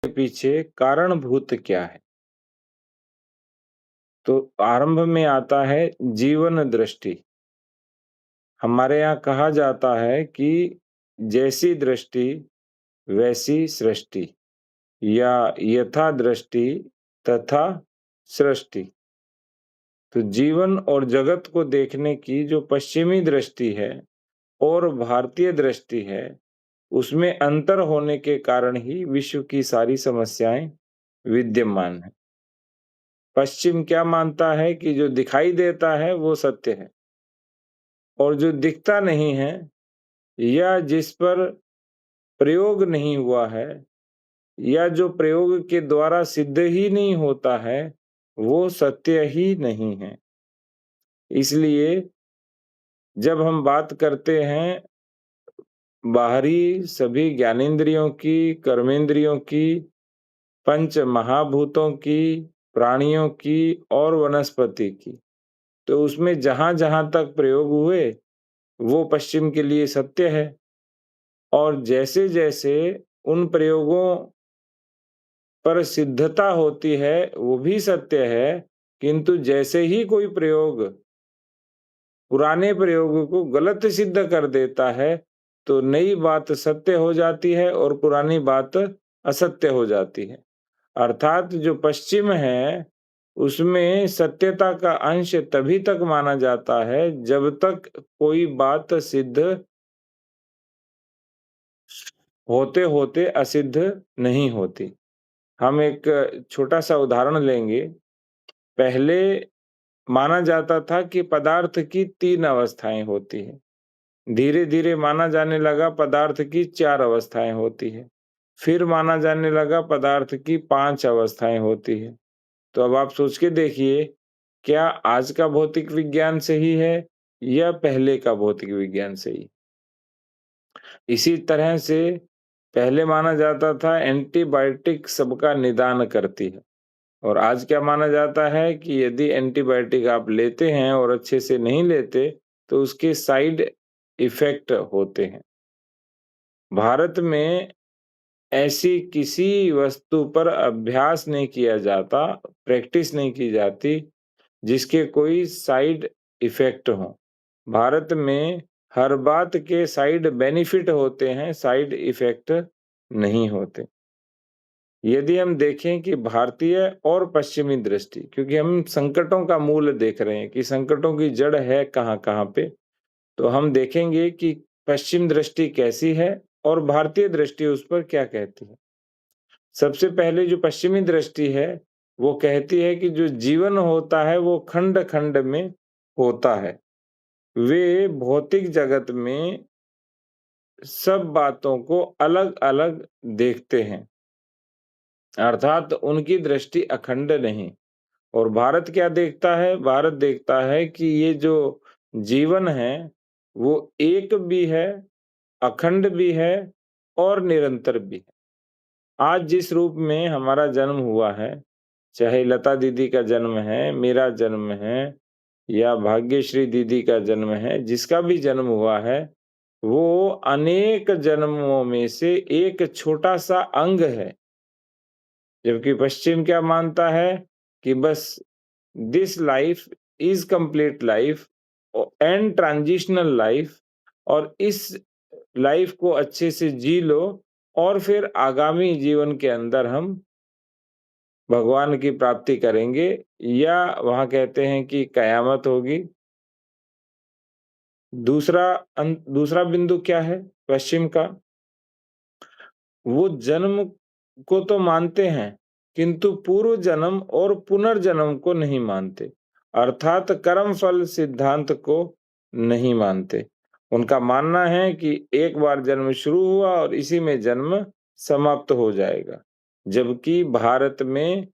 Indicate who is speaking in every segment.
Speaker 1: पीछे कारणभूत क्या है? तो आरंभ में आता है जीवन दृष्टि। हमारे यहाँ कहा जाता है कि जैसी दृष्टि वैसी सृष्टि या यथा दृष्टि तथा सृष्टि। तो जीवन और जगत को देखने की जो पश्चिमी दृष्टि है और भारतीय दृष्टि है, उसमें अंतर होने के कारण ही विश्व की सारी समस्याएं विद्यमान है। पश्चिम क्या मानता है कि जो दिखाई देता है वो सत्य है और जो दिखता नहीं है या जिस पर प्रयोग नहीं हुआ है या जो प्रयोग के द्वारा सिद्ध ही नहीं होता है, वो सत्य ही नहीं है। इसलिए जब हम बात करते हैं बाहरी सभी ज्ञानेंद्रियों की, कर्मेंद्रियों की, पंच महाभूतों की, प्राणियों की और वनस्पति की, तो उसमें जहां-जहां तक प्रयोग हुए, वो पश्चिम के लिए सत्य है और जैसे-जैसे उन प्रयोगों पर सिद्धता होती है, वो भी सत्य है, किंतु जैसे ही कोई प्रयोग पुराने प्रयोग को गलत सिद्ध कर देता है, तो नई बात सत्य हो जाती है और पुरानी बात असत्य हो जाती है। अर्थात जो पश्चिम है, उसमें सत्यता का अंश तभी तक माना जाता है, जब तक कोई बात सिद्ध होते-होते असिद्ध नहीं होती। हम एक छोटा-सा उदाहरण लेंगे। पहले माना जाता था कि पदार्थ की 3 अवस्थाएँ होती हैं। धीरे-धीरे माना जाने लगा पदार्थ की 4 अवस्थाएँ होती हैं। फिर माना जाने लगा पदार्थ की 5 अवस्थाएँ होती हैं। तो अब आप सोच के देखिए, क्या आज का भौतिक विज्ञान सही है या पहले का भौतिक विज्ञान सही? इसी तरह से पहले माना जाता था एंटीबायोटिक सबका निदान करती है और आज क्या माना जाता है कि यदि एंटीबायोटिक आप लेते हैं और अच्छे से नहीं लेते, तो उसके साइड इफ़ेक्ट होते हैं। भारत में ऐसी किसी वस्तु पर अभ्यास नहीं किया जाता, प्रैक्टिस नहीं की जाती, जिसके कोई साइड इफ़ेक्ट हों। भारत में हर बात के साइड बेनिफिट होते हैं, साइड इफ़ेक्ट नहीं होते। यदि हम देखें कि भारतीय और पश्चिमी दृष्टि, क्योंकि हम संकटों का मूल देख रहे हैं कि संकटों की जड़ है कहाँ-कहाँ पे, तो हम देखेंगे कि पश्चिम दृष्टि कैसी है और भारतीय दृष्टि उस पर क्या कहती है। सबसे पहले जो पश्चिमी दृष्टि है, वो कहती है कि जो जीवन होता है वो खंड-खंड में होता है। वे भौतिक जगत में सब बातों को अलग-अलग देखते हैं, अर्थात उनकी दृष्टि अखंड नहीं। और भारत क्या देखता है? भारत देखता है कि ये जो जीवन है, वो एक भी है, अखंड भी है और निरंतर भी है। आज जिस रूप में हमारा जन्म हुआ है, चाहे लता दीदी का जन्म है, मेरा जन्म है या भाग्यश्री दीदी का जन्म है, जिसका भी जन्म हुआ है, वो अनेक जन्मों में से एक छोटा-सा अंग है। जबकि पश्चिम क्या मानता है कि बस this life is complete life and transitional life और इस लाइफ को अच्छे से जी लो और फिर आगामी जीवन के अंदर हम भगवान की प्राप्ति करेंगे या वहाँ कहते हैं कि कयामत होगी। दूसरा बिंदु क्या है पश्चिम का? वो जन्म को तो मानते हैं, किंतु पूर्व जन्म और पुनर्जन्म को नहीं मानते, अर्थात कर्म फल सिद्धांत को नहीं मानते। उनका मानना है कि एक बार जन्म शुरू हुआ और इसी में जन्म समाप्त हो जाएगा। जबकि भारत में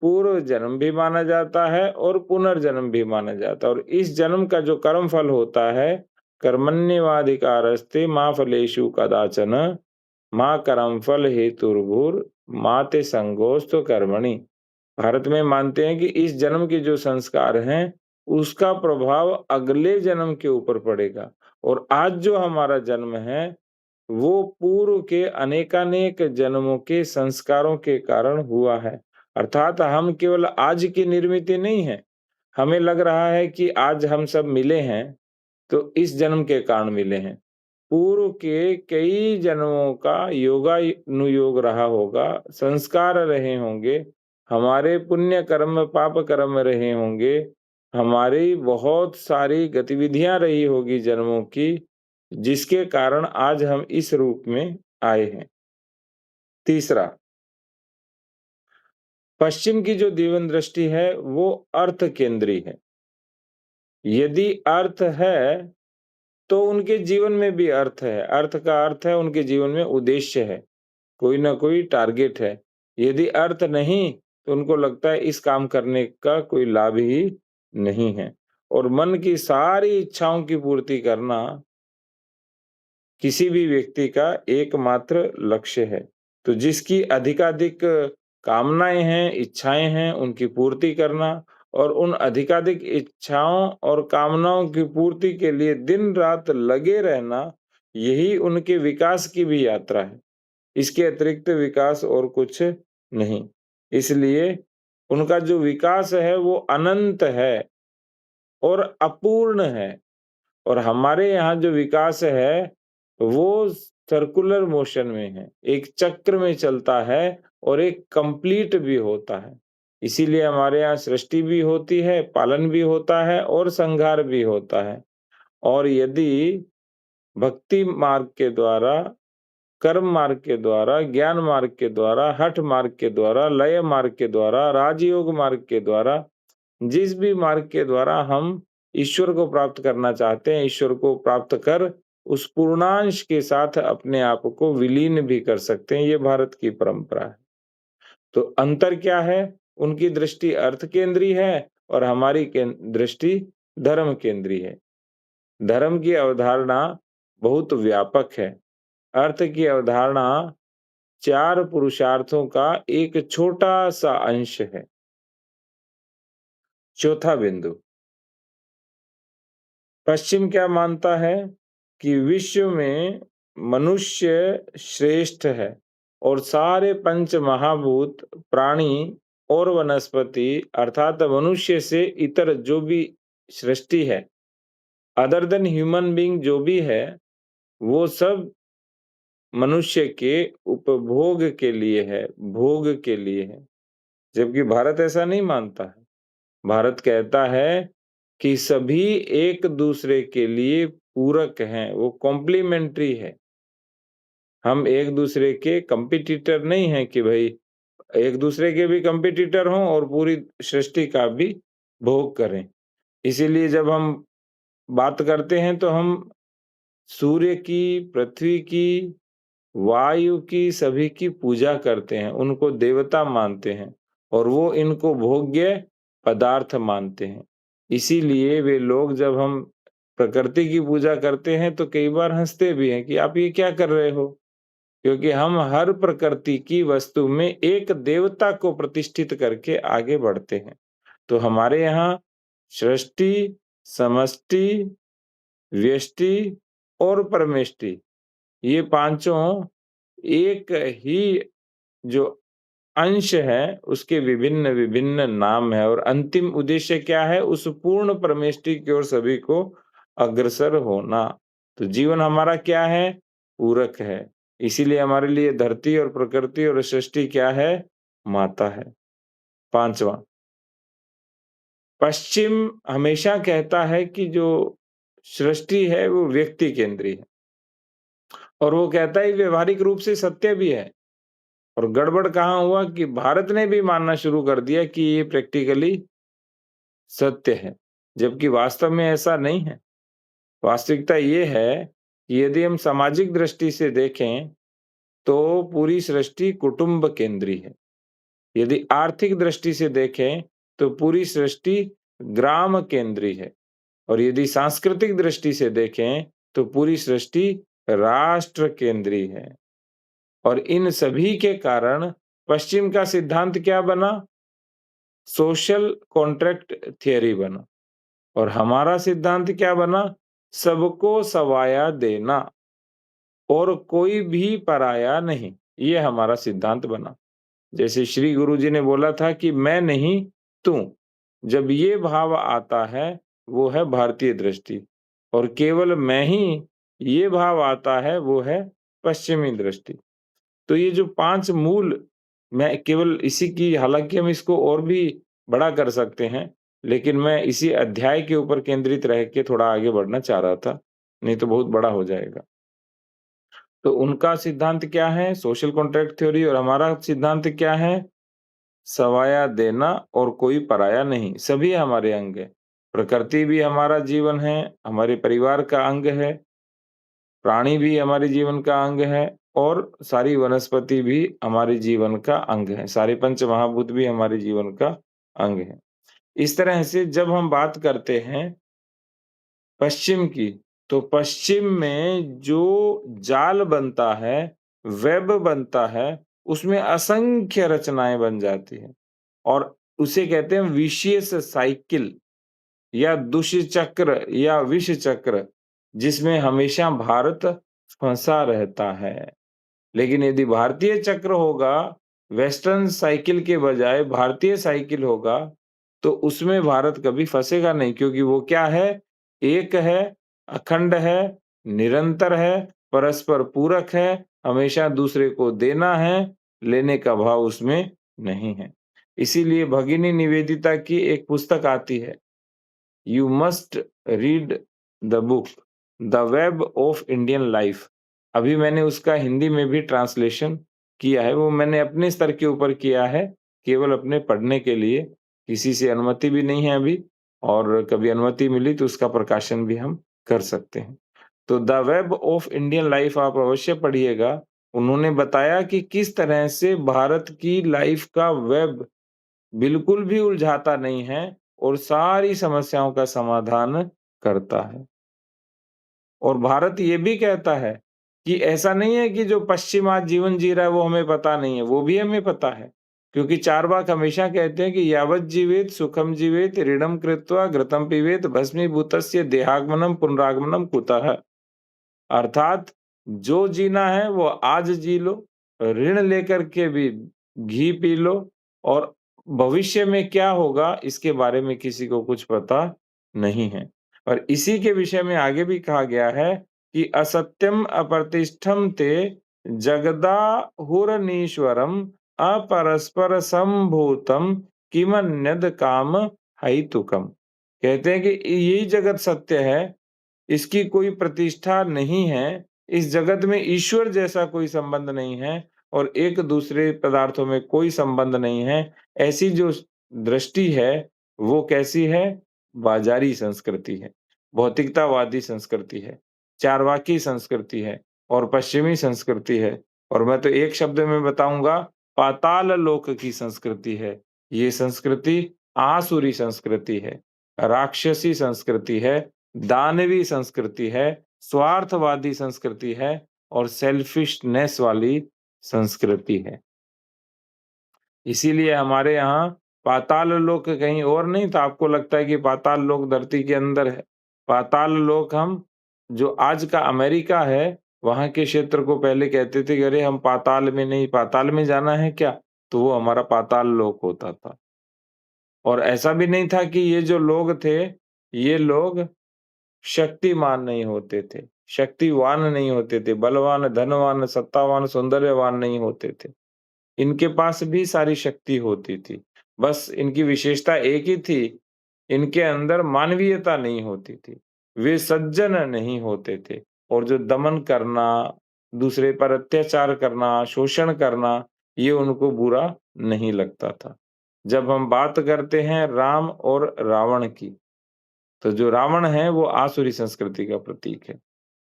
Speaker 1: पूर्व जन्म भी माना जाता है और पुनर्जन्म भी माना जाता है और इस जन्म का जो कर्म फल होता है, कर्मण्येवाधिकारस्ते मा फलेषु कदाचन माँ कर्मफल हेतुर्भुर माते संगोस्तु कर्मणि। भारत में मानते हैं कि इस जन्म के जो संस्कार हैं, उसका प्रभाव अगले जन्म के ऊपर पड़ेगा और आज जो हमारा जन्म है, वो पूर्व के अनेकानेक जन्मों के संस्कारों के कारण हुआ है। अर्थात हम केवल आज की निर्मित नहीं हैं। हमें लग रहा है कि आज हम सब मिले हैं, तो इस जन्म के कारण मिले हैं। पूर्व के कई जन्मों का योगानुयोग रहा होगा, संस्कार रहे होंगे, हमारे पुण्य कर्म, पाप कर्म रहे होंगे, हमारी बहुत सारी गतिविधियां रही होगी जन्मों की, जिसके कारण आज हम इस रूप में आए हैं। तीसरा, पश्चिम की जो जीवन दृष्टि है, वो अर्थ केंद्री है। यदि अर्थ है, तो उनके जीवन में भी अर्थ है। अर्थ का अर्थ है उनके जीवन में उद्देश्य है, कोई ना कोई टारगेट है। यदि अर्थ नहीं, तो उनको लगता है इस काम करने का कोई लाभ ही नहीं है। और मन की सारी इच्छाओं की पूर्ति करना किसी भी व्यक्ति का एकमात्र लक्ष्य है। तो जिसकी अधिकाधिक कामनाएँ हैं, इच्छाएँ हैं, उनकी पूर्ति करना और उन अधिकाधिक इच्छाओं और कामनाओं की पूर्ति के लिए दिन-रात लगे रहना, यही उनके विकास की भी यात्रा है। इसके अतिरिक्त विकास और कुछ नहीं। इसलिए उनका जो विकास है, वो अनंत है और अपूर्ण है। और हमारे यहाँ जो विकास है, वो सर्कुलर मोशन में है, एक चक्र में चलता है और एक कंप्लीट भी होता है। इसीलिए हमारे यहाँ सृष्टि भी होती है, पालन भी होता है और संहार भी होता है। और यदि भक्ति मार्ग के द्वारा, कर्म मार्ग के द्वारा, ज्ञान मार्ग के द्वारा, हठ मार्ग के द्वारा, लय मार्ग के द्वारा, राजयोग मार्ग के द्वारा, जिस भी मार्ग के द्वारा हम ईश्वर को प्राप्त करना चाहते हैं, ईश्वर को प्राप्त कर उस पूर्णांश के साथ अपने आप को विलीन भी कर सकते हैं, ये भारत की परंपरा है। तो अंतर क्या है? उनकी दृष्टि अर्थ केंद्री है और हमारी दृष्टि धर्म केंद्री है। धर्म की अवधारणा बहुत व्यापक है। अर्थ की अवधारणा 4 पुरुषार्थों का एक छोटा-सा अंश है। चौथा बिंदु, पश्चिम क्या मानता है कि विश्व में मनुष्य श्रेष्ठ है और सारे पंच महाभूत, प्राणी और वनस्पति अर्थात मनुष्य से इतर जो भी सृष्टि है, अदर देन ह्यूमन बीइंग जो भी है, वो सब मनुष्य के उपभोग के लिए है, भोग के लिए है। जबकि भारत ऐसा नहीं मानता है। भारत कहता है कि सभी एक दूसरे के लिए पूरक हैं, वो कॉम्प्लीमेंट्री है। हम एक दूसरे के कॉम्पिटिटर नहीं हैं कि भई एक दूसरे के भी कॉम्पिटिटर हों और पूरी सृष्टि का भी भोग करें। इसीलिए जब हम बात करते हैं तो हम सूर्य की, पृथ्वी की, वायु की, सभी की पूजा करते हैं, उनको देवता मानते हैं और वो इनको भोग्य पदार्थ मानते हैं। इसीलिए वे लोग जब हम प्रकृति की पूजा करते हैं तो कई बार हँसते भी हैं कि आप ये क्या कर रहे हो? क्योंकि हम हर प्रकृति की वस्तु में एक देवता को प्रतिष्ठित करके आगे बढ़ते हैं। तो हमारे यहाँ सृष्टि, समष्टि, व्यष्टि और परमेष्टि ये पाँचों एक ही जो अंश है, उसके विभिन्न-विभिन्न नाम हैं और अंतिम उद्देश्य क्या है? उस पूर्ण परमेष्टि की ओर सभी को अग्रसर होना। तो जीवन हमारा क्या है? पूरक है। इसीलिए हमारे लिए धरती और प्रकृति और सृष्टि क्या है? माता है। 5वाँ, पश्चिम हमेशा कहता है कि जो सृष्टि है, वो व्यक्ति केंद्री है और वो कहता है व्यावहारिक रूप से सत्य भी है। और गड़बड़ कहाँ हुआ कि भारत ने भी मानना शुरू कर दिया कि ये प्रैक्टिकली सत्य है, जबकि वास्तव में ऐसा नहीं है। वास्तविकता ये है कि यदि हम सामाजिक दृष्टि से देखें, तो पूरी सृष्टि कुटुंब केंद्री है। यदि आर्थिक दृष्टि से देखें, तो पूरी सृष्टि ग्राम केंद्री है और यदि सांस्कृतिक दृष्टि से देखें, तो पूरी सृष्टि राष्ट्र केंद्री है। और इन सभी के कारण पश्चिम का सिद्धांत क्या बना? सोशल कॉन्ट्रैक्ट थियरी बना और हमारा सिद्धांत क्या बना? सबको सवाया देना। और कोई भी पराया नहीं। ये हमारा सिद्धांत बना। जैसे श्री गुरु जी ने बोला था कि मैं नहीं, तू। जब ये भाव आता है, वो है भारतीय दृष्टि, और केवल मैं ही, ये भाव आता है, वो है पश्चिमी दृष्टि। तो ये जो 5 मूल, मैं केवल इसी की, हालाँकि हम इसको और भी बड़ा कर सकते हैं, लेकिन मैं इसी अध्याय के ऊपर केंद्रित रह के थोड़ा आगे बढ़ना चाह रहा था, नहीं तो बहुत बड़ा हो जाएगा। तो उनका सिद्धांत क्या है? सोशल कॉन्ट्रैक्ट थ्योरी, और हमारा सिद्धांत क्या है? सवाया देना और कोई पराया नहीं, सभी हमारे अंग हैं। प्रकृति भी हमारा जीवन है, हमारे परिवार का अंग है, प्राणी भी हमारे जीवन का अंग है, और सारी वनस्पति भी हमारे जीवन का अंग है, सारे पंच महाभूत भी हमारे जीवन का अंग है। इस तरह से जब हम बात करते हैं पश्चिम की, तो पश्चिम में जो जाल बनता है, वेब बनता है, उसमें असंख्य रचनाएँ बन जाती हैं, और उसे कहते हैं विशियस साइकिल या दुष्चक्र या विष चक्र, जिसमें हमेशा भारत फँसा रहता है। लेकिन यदि भारतीय चक्र होगा, वेस्टर्न साइकिल के बजाय भारतीय साइकिल होगा, तो उसमें भारत कभी फँसेगा नहीं, क्योंकि वो क्या है? एक है, अखंड है, निरंतर है, परस्पर पूरक है, हमेशा दूसरे को देना है, लेने का भाव उसमें नहीं है। इसीलिए भगिनी निवेदिता की एक पुस्तक आती है, you must read the book, the web of Indian life. अभी मैंने उसका हिंदी में भी ट्रांसलेशन किया है, वो मैंने अपने स्तर के ऊपर किया है, केवल अपने पढ़ने के लिए, किसी से अनुमति भी नहीं है अभी, और कभी अनुमति मिली तो उसका प्रकाशन भी हम कर सकते हैं। तो the web of Indian life आप अवश्य पढ़िएगा। उन्होंने बताया कि किस तरह से भारत की लाइफ का वेब बिल्कुल भी उलझाता नहीं है और सारी समस्याओं का समाधान करता है। और भारत ये भी कहता है कि ऐसा नहीं है कि जो पश्चिम आज जीवन जी रहा है वो हमें पता नहीं है, वो भी हमें पता है। क्योंकि चार्वाक हमेशा कहते हैं कि यावत जीवेत सुखम जीवेत ऋणम कृत्वा घृतम पिबेत भस्मीभूतस्य देहागमनम पुनरागमनम कुतः। अर्थात जो जीना है वो आज जी लो, ऋण लेकर के भी घी पी लो, और भविष्य में क्या होगा इसके बारे में किसी को कुछ पता नहीं है। और इसी के विषय में आगे भी कहा गया है कि असत्यम अप्रतिष्ठम ते जगदाहुरनीश्वरम अपरस्पर संभूतम किमन्यद काम हेतुकम। कहते हैं कि यही जगत सत्य है, इसकी कोई प्रतिष्ठा नहीं है, इस जगत में ईश्वर जैसा कोई संबंध नहीं है, और एक दूसरे पदार्थों में कोई संबंध नहीं है। ऐसी जो दृष्टि है, वो कैसी है? बाज़ारी संस्कृति है, भौतिकतावादी संस्कृति है, चार्वाकी संस्कृति है, और पश्चिमी संस्कृति है, और मैं तो एक शब्द में बताऊँगा, पाताल लोक की संस्कृति है। ये संस्कृति आसुरी संस्कृति है, राक्षसी संस्कृति है, दानवी संस्कृति है, स्वार्थवादी संस्कृति है, और सेल्फिशनेस वाली संस्कृति है। इसीलिए हमारे यहाँ पाताल लोक कहीं और नहीं था, आपको लगता है कि पाताल लोक धरती के अंदर है। पाताल लोक हम, जो आज का अमेरिका है, वहाँ के क्षेत्र को पहले कहते थे कि अरे हम पाताल में नहीं, पाताल में जाना है क्या? तो वो हमारा पाताल लोक होता था। और ऐसा भी नहीं था कि ये जो लोग थे, ये लोग शक्तिमान नहीं होते थे, शक्तिवान नहीं होते थे, बलवान, धनवान, सत्तावान, सौंदर्यवान नहीं होते थे। इनके पास भी सारी शक्ति होती थी। बस इनकी विशेषता एक ही थी, इनके अंदर मानवीयता नहीं होती थी। वे सज्जन नहीं होते थे, और जो दमन करना, दूसरे पर अत्याचार करना, शोषण करना, ये उनको बुरा नहीं लगता था। जब हम बात करते हैं राम और रावण की, तो जो रावण है वो आसुरी संस्कृति का प्रतीक है।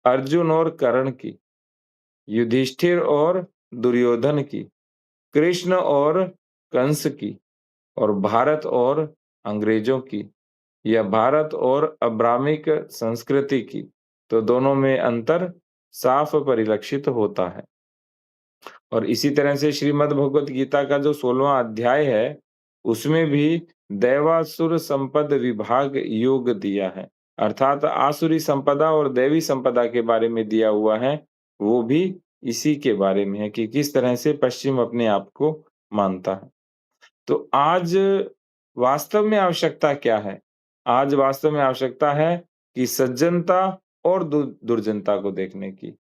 Speaker 1: अर्जुन और कर्ण की, युधिष्ठिर और दुर्योधन की, कृष्ण और कंस की, और भारत और अंग्रेजों की, या भारत और अब्राहमिक संस्कृति की, तो दोनों में अंतर साफ परिलक्षित होता है। और इसी तरह से श्रीमद् भगवत गीता का जो 16वां अध्याय है, उसमें भी दैवासुर संपद विभाग योग दिया है। अर्थात आसुरी संपदा और दैवी संपदा के बारे में दिया हुआ है। वो भी इसी के बारे में है कि किस तरह से पश्चिम अपने आप को मानता है। तो आज वास्तव में आवश्यकता क्या है? आज वास्तव में आवश्यकता है कि सज्जनता और दुर्जनता को देखने की।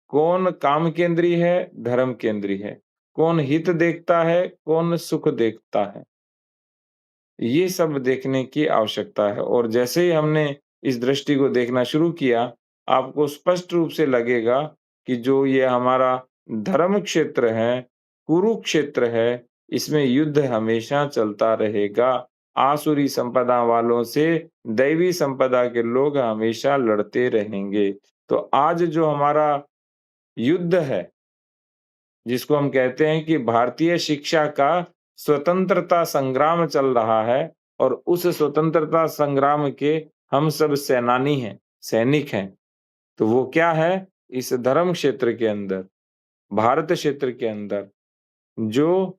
Speaker 1: कौन काम केंद्री है, धर्म केंद्री है? कौन हित देखता है, कौन सुख देखता है? ये सब देखने की आवश्यकता है और जैसे ही हमने इस दृष्टि को देखना शुरू किया, आपको स्पष्ट रूप से लगेगा कि जो ये हमारा धर्म क्षेत्र है, कुरुक्षेत्र है, इसमें युद्ध हमेशा चलता रहेगा। आसुरी संपदा वालों से दैवी संपदा के लोग हमेशा लड़ते रहेंगे। तो आज जो हमारा युद्ध है, जिसको हम कहते हैं कि भारतीय शिक्षा का स्वतंत्रता संग्राम चल रहा है और उस स्वतंत्रता संग्राम के हम सब सेनानी हैं, सैनिक हैं। तो वो क्या है? इस धर्म क्षेत्र के अंदर, भारत क्षेत्र के अंदर जो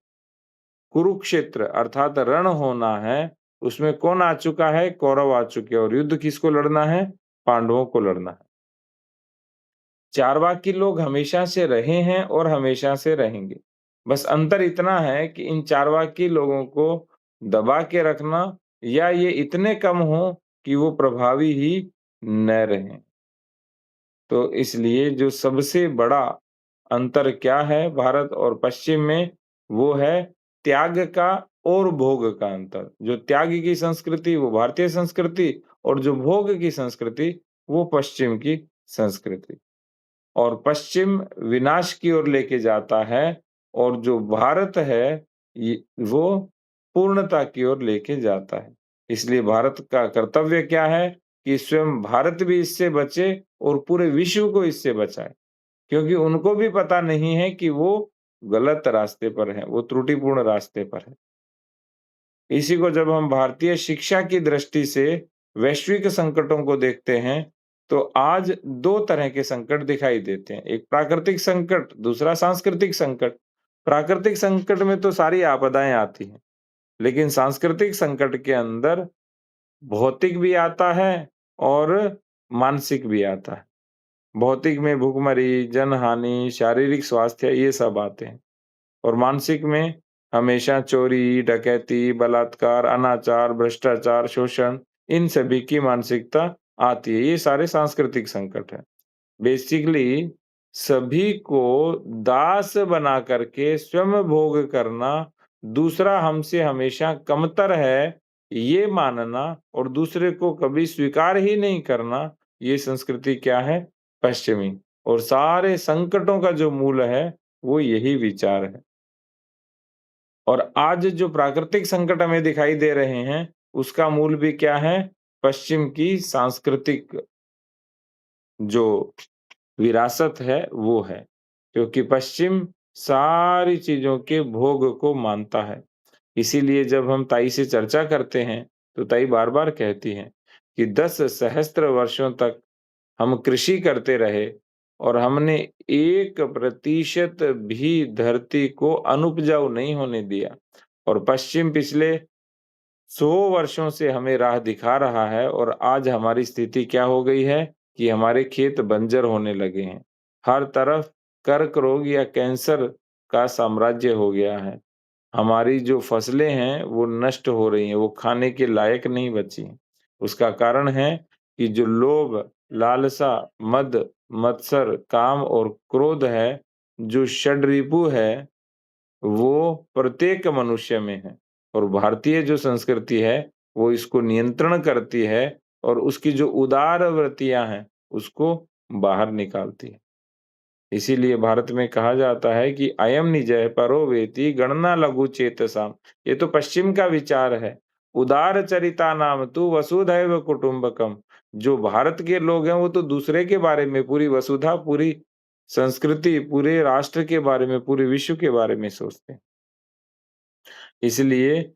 Speaker 1: कुरुक्षेत्र अर्थात रण होना है, उसमें कौन आ चुका है? कौरव आ चुके हैं और युद्ध किसको लड़ना है? पांडवों को लड़ना है। चारवाकी लोग हमेशा से रहे हैं और हमेशा से रहेंगे। बस अंतर इतना है कि इन चारवाकी लोगों को दबा के रखना या ये इतने कम हों कि वो प्रभावी ही न रहें। तो इसलिए जो सबसे बड़ा अंतर क्या है भारत और पश्चिम में, वो है त्याग का और भोग का अंतर। जो त्याग की संस्कृति वो भारतीय संस्कृति और जो भोग की संस्कृति वो पश्चिम की संस्कृति। और पश्चिम विनाश की ओर लेके जाता है और जो भारत है ये वो पूर्णता की ओर लेके जाता है। इसलिए भारत का कर्तव्य क्या है कि स्वयं भारत भी इससे बचे और पूरे विश्व को इससे बचाए। क्योंकि उनको भी पता नहीं है कि वो गलत रास्ते पर है, वो त्रुटिपूर्ण रास्ते पर है। इसी को जब हम भारतीय शिक्षा की दृष्टि से वैश्विक संकटों को देखते हैं, तो आज 2 तरह के संकट दिखाई देते हैं। एक प्राकृतिक संकट, दूसरा सांस्कृतिक संकट। प्राकृतिक संकट में तो सारी आपदाएँ आती हैं, लेकिन सांस्कृतिक संकट के अंदर भौतिक भी आता है और मानसिक भी आता है। भौतिक में भुखमरी, जनहानि, शारीरिक स्वास्थ्य ये सब आते हैं। और मानसिक में हमेशा चोरी, डकैती, बलात्कार, अनाचार, भ्रष्टाचार, शोषण इन सभी की मानसिकता आती है। ये सारे सांस्कृतिक संकट हैं। बेसिकली सभी को दास बना करके स्वयं भोग करना, दूसरा हमसे हमेशा कमतर है, ये मानना और दूसरे को कभी स्वीकार ही नहीं करना, ये संस्कृति क्या है? पश्चिमी। और सारे संकटों का जो मूल है, वो यही विचार है। और आज जो प्राकृतिक संकट हमें दिखाई दे रहे हैं, उसका मूल भी क्या है? पश्चिम की सांस्कृतिक जो विरासत है, वो है। क्योंकि पश्चिम सारी चीज़ों के भोग को मानता है। इसीलिए जब हम ताई से चर्चा करते हैं, तो ताई बार-बार कहती हैं कि 10 सहस्त्र वर्षों तक हम कृषि करते रहे और हमने 1% भी धरती को अनउपजाऊ नहीं होने दिया। और पश्चिम पिछले 100 वर्षों से हमें राह दिखा रहा है और आज हमारी स्थिति क्या हो गई है कि हमारे खेत बंजर होने लगे हैं। हर तरफ कर्क रोग या कैंसर का साम्राज्य हो गया है। हमारी जो फसलें हैं वो नष्ट हो रही हैं, वो खाने के लायक नहीं बची हैं। उसका कारण है कि जो लोभ, लालसा, मद, मत्सर, काम और क्रोध है, जो षड्रिपु है, वो प्रत्येक मनुष्य में है। और भारतीय जो संस्कृति है, वो इसको नियंत्रण करती है और उसकी जो उदार वृत्तियाँ हैं, उसको बाहर निकालती है। इसीलिए भारत में कहा जाता है कि अयम निजः परो वेति गणना लघु चेतसाम। ये तो पश्चिम का विचार है। उदार चरिता नाम तु वसुधैव कुटुम्बकम। जो भारत के लोग हैं वो तो दूसरे के बारे में, पूरी वसुधा, पूरी संस्कृति, पूरे राष्ट्र के बारे में, पूरे विश्व के बारे में सोचते हैं। इसलिए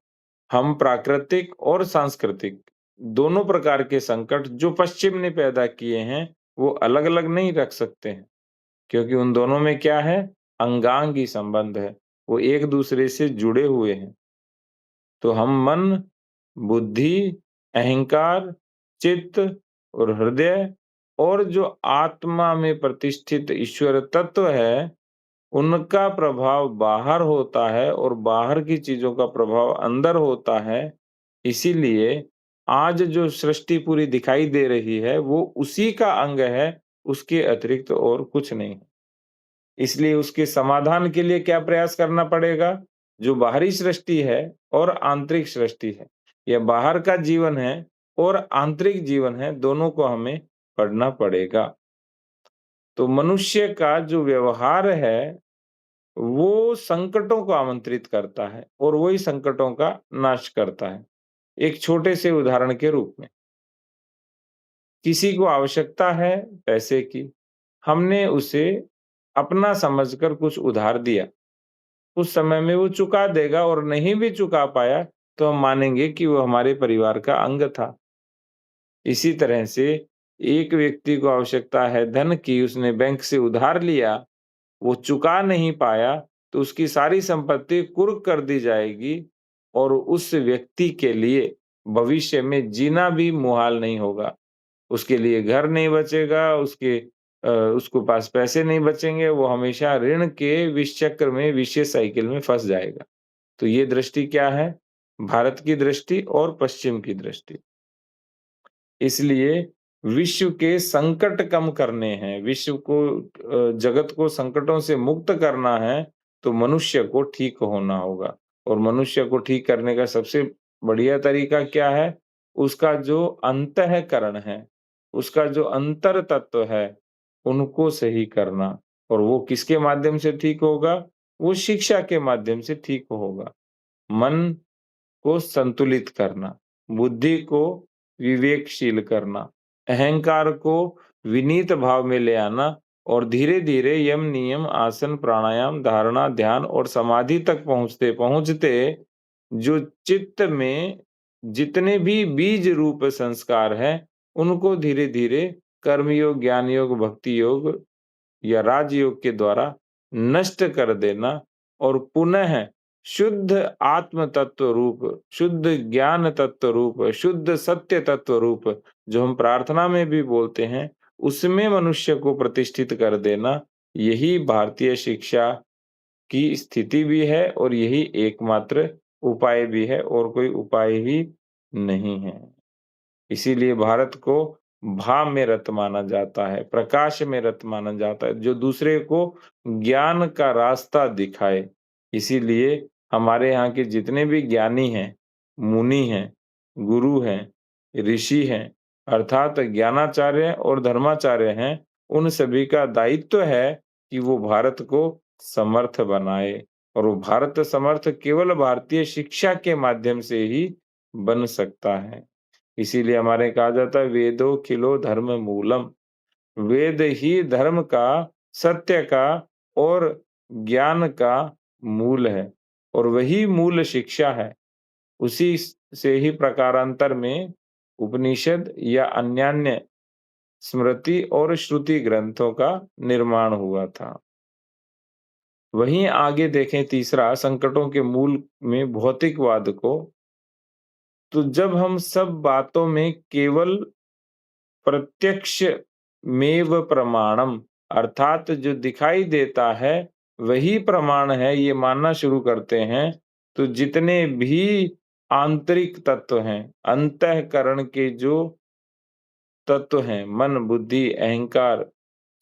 Speaker 1: हम प्राकृतिक और सांस्कृतिक दोनों प्रकार के संकट जो पश्चिम ने पैदा किए हैं, वो अलग-अलग नहीं रख सकते हैं। क्योंकि उन दोनों में क्या है? अंगांगी संबंध है। वो एक-दूसरे से जुड़े हुए हैं। तो हम मन, बुद्धि, अहंकार, चित्त और हृदय और जो आत्मा में प्रतिष्ठित ईश्वर तत्व है, उनका प्रभाव बाहर होता है और बाहर की चीज़ों का प्रभाव अंदर होता है। इसीलिए आज जो सृष्टि पूरी दिखाई दे रही है, वो उसी का अंग है, उसके अतिरिक्त और कुछ नहीं। इसलिए उसके समाधान के लिए क्या प्रयास करना पड़ेगा? जो बाहरी सृष्टि है और आंतरिक सृष्टि है, या बाहर का जीवन है और आंतरिक जीवन है, दोनों को हमें पढ़ना पड़ेगा। तो मनुष्य का जो व्यवहार है, वो संकटों को आमंत्रित करता है और वही संकटों का नाश करता है। एक छोटे से उदाहरण के रूप में, किसी को आवश्यकता है पैसे की, हमने उसे अपना समझकर कुछ उधार दिया। उस समय में वो चुका देगा और नहीं भी चुका पाया, तो हम मानेंगे कि वो हमारे परिवार का अंग था। इसी तरह से एक व्यक्ति को आवश्यकता है धन की, उसने बैंक से उधार लिया, वो चुका नहीं पाया, तो उसकी सारी संपत्ति कुर्क कर दी जाएगी और उस व्यक्ति के लिए भविष्य में जीना भी मुहाल नहीं होगा। उसके लिए घर नहीं बचेगा, उसको पास पैसे नहीं बचेंगे, वो हमेशा ऋण के विष चक्र में, विषय साइकिल में फँस जाएगा। तो ये दृष्टि क्या है? भारत की दृष्टि और पश्चिम की दृष्टि। इसलिए विश्व के संकट कम करने हैं, विश्व को जगत को संकटों से मुक्त करना है, तो मनुष्य को ठीक होना होगा और मनुष्य को ठीक करने का सबसे बढ़िया तरीका क्या है? उसका जो अंतःकरण है, उसका जो अंतर तत्व है, उनको सही करना और वो किसके माध्यम से ठीक होगा? वो शिक्षा के माध्यम से ठीक होगा। मन को संतुलित करना, बुद्धि को विवेकशील करना, अहंकार को विनीत भाव में ले आना और धीरे-धीरे यम, नियम, आसन, प्राणायाम, धारणा, ध्यान और समाधि तक पहुँचते-पहुँचते जो चित्त में जितने भी बीज रूप संस्कार हैं, उनको धीरे-धीरे कर्म योग, ज्ञान योग, भक्ति योग या राजयोग के द्वारा नष्ट कर देना और पुनः शुद्ध आत्म तत्व रूप, शुद्ध ज्ञान तत्व रूप, शुद्ध सत्य तत्व रूप, जो हम प्रार्थना में भी बोलते हैं, उसमें मनुष्य को प्रतिष्ठित कर देना, यही भारतीय शिक्षा की स्थिति भी है और यही एकमात्र उपाय भी है और कोई उपाय ही नहीं है। इसीलिए भारत को भाव में रत माना जाता है, प्रकाश में रत माना जाता है, जो दूसरे को ज्ञान का रास्ता दिखाए। इसीलिए हमारे यहाँ के जितने भी ज्ञानी हैं, मुनि हैं, गुरु हैं, ऋषि हैं, अर्थात ज्ञानाचार्य और धर्माचार्य हैं, उन सभी का दायित्व है कि वो भारत को समर्थ बनाए और वो भारत समर्थ केवल भारतीय शिक्षा के माध्यम से ही बन सकता है। इसीलिए हमारे कहा जाता है वेदो खिलो धर्म मूलम। वेद ही धर्म का, सत्य का और ज्ञान का मूल है और वही मूल शिक्षा है। उसी से ही प्रकारांतर में उपनिषद या अन्यान्य स्मृति और श्रुति ग्रंथों का निर्माण हुआ था। वहीं आगे देखें तीसरा, संकटों के मूल में भौतिकवाद को, तो जब हम सब बातों में केवल प्रत्यक्ष मेव प्रमाणम, अर्थात जो दिखाई देता है वही प्रमाण है, ये मानना शुरू करते हैं, तो जितने भी आंतरिक तत्व हैं, अंतःकरण के जो तत्व हैं, मन, बुद्धि, अहंकार,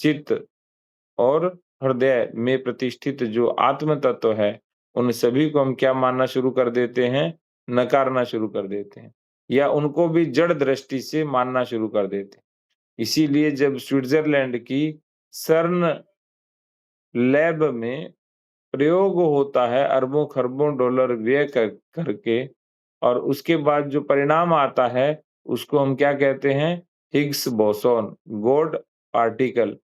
Speaker 1: चित्त और हृदय में प्रतिष्ठित जो आत्म तत्व है, उन सभी को हम क्या मानना शुरू कर देते हैं? नकारना शुरू कर देते हैं या उनको भी जड़ दृष्टि से मानना शुरू कर देते हैं। इसीलिए जब स्विट्ज़रलैंड की सर्न लैब में प्रयोग होता है अरबों-खरबों डॉलर व्यय करके और उसके बाद जो परिणाम आता है, उसको हम क्या कहते हैं? हिग्स बोसॉन, गॉड पार्टिकल,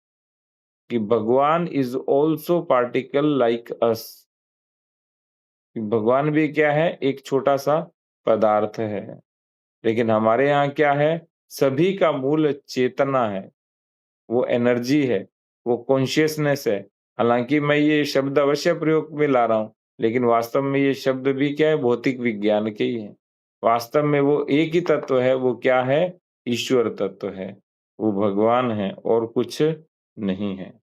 Speaker 1: कि भगवान is also particle like us. भगवान भी क्या है? एक छोटा-सा पदार्थ है। लेकिन हमारे यहाँ क्या है? सभी का मूल चेतना है। वो एनर्जी है, वो कॉन्शियसनेस है। हालाँकि मैं ये शब्द अवश्य प्रयोग में ला रहा हूँ, लेकिन वास्तव में ये शब्द भी क्या है? भौतिक विज्ञान के ही हैं। वास्तव में वो एक ही तत्व है, वो क्या है? ईश्वर तत्व है। वो भगवान है और कुछ नहीं है।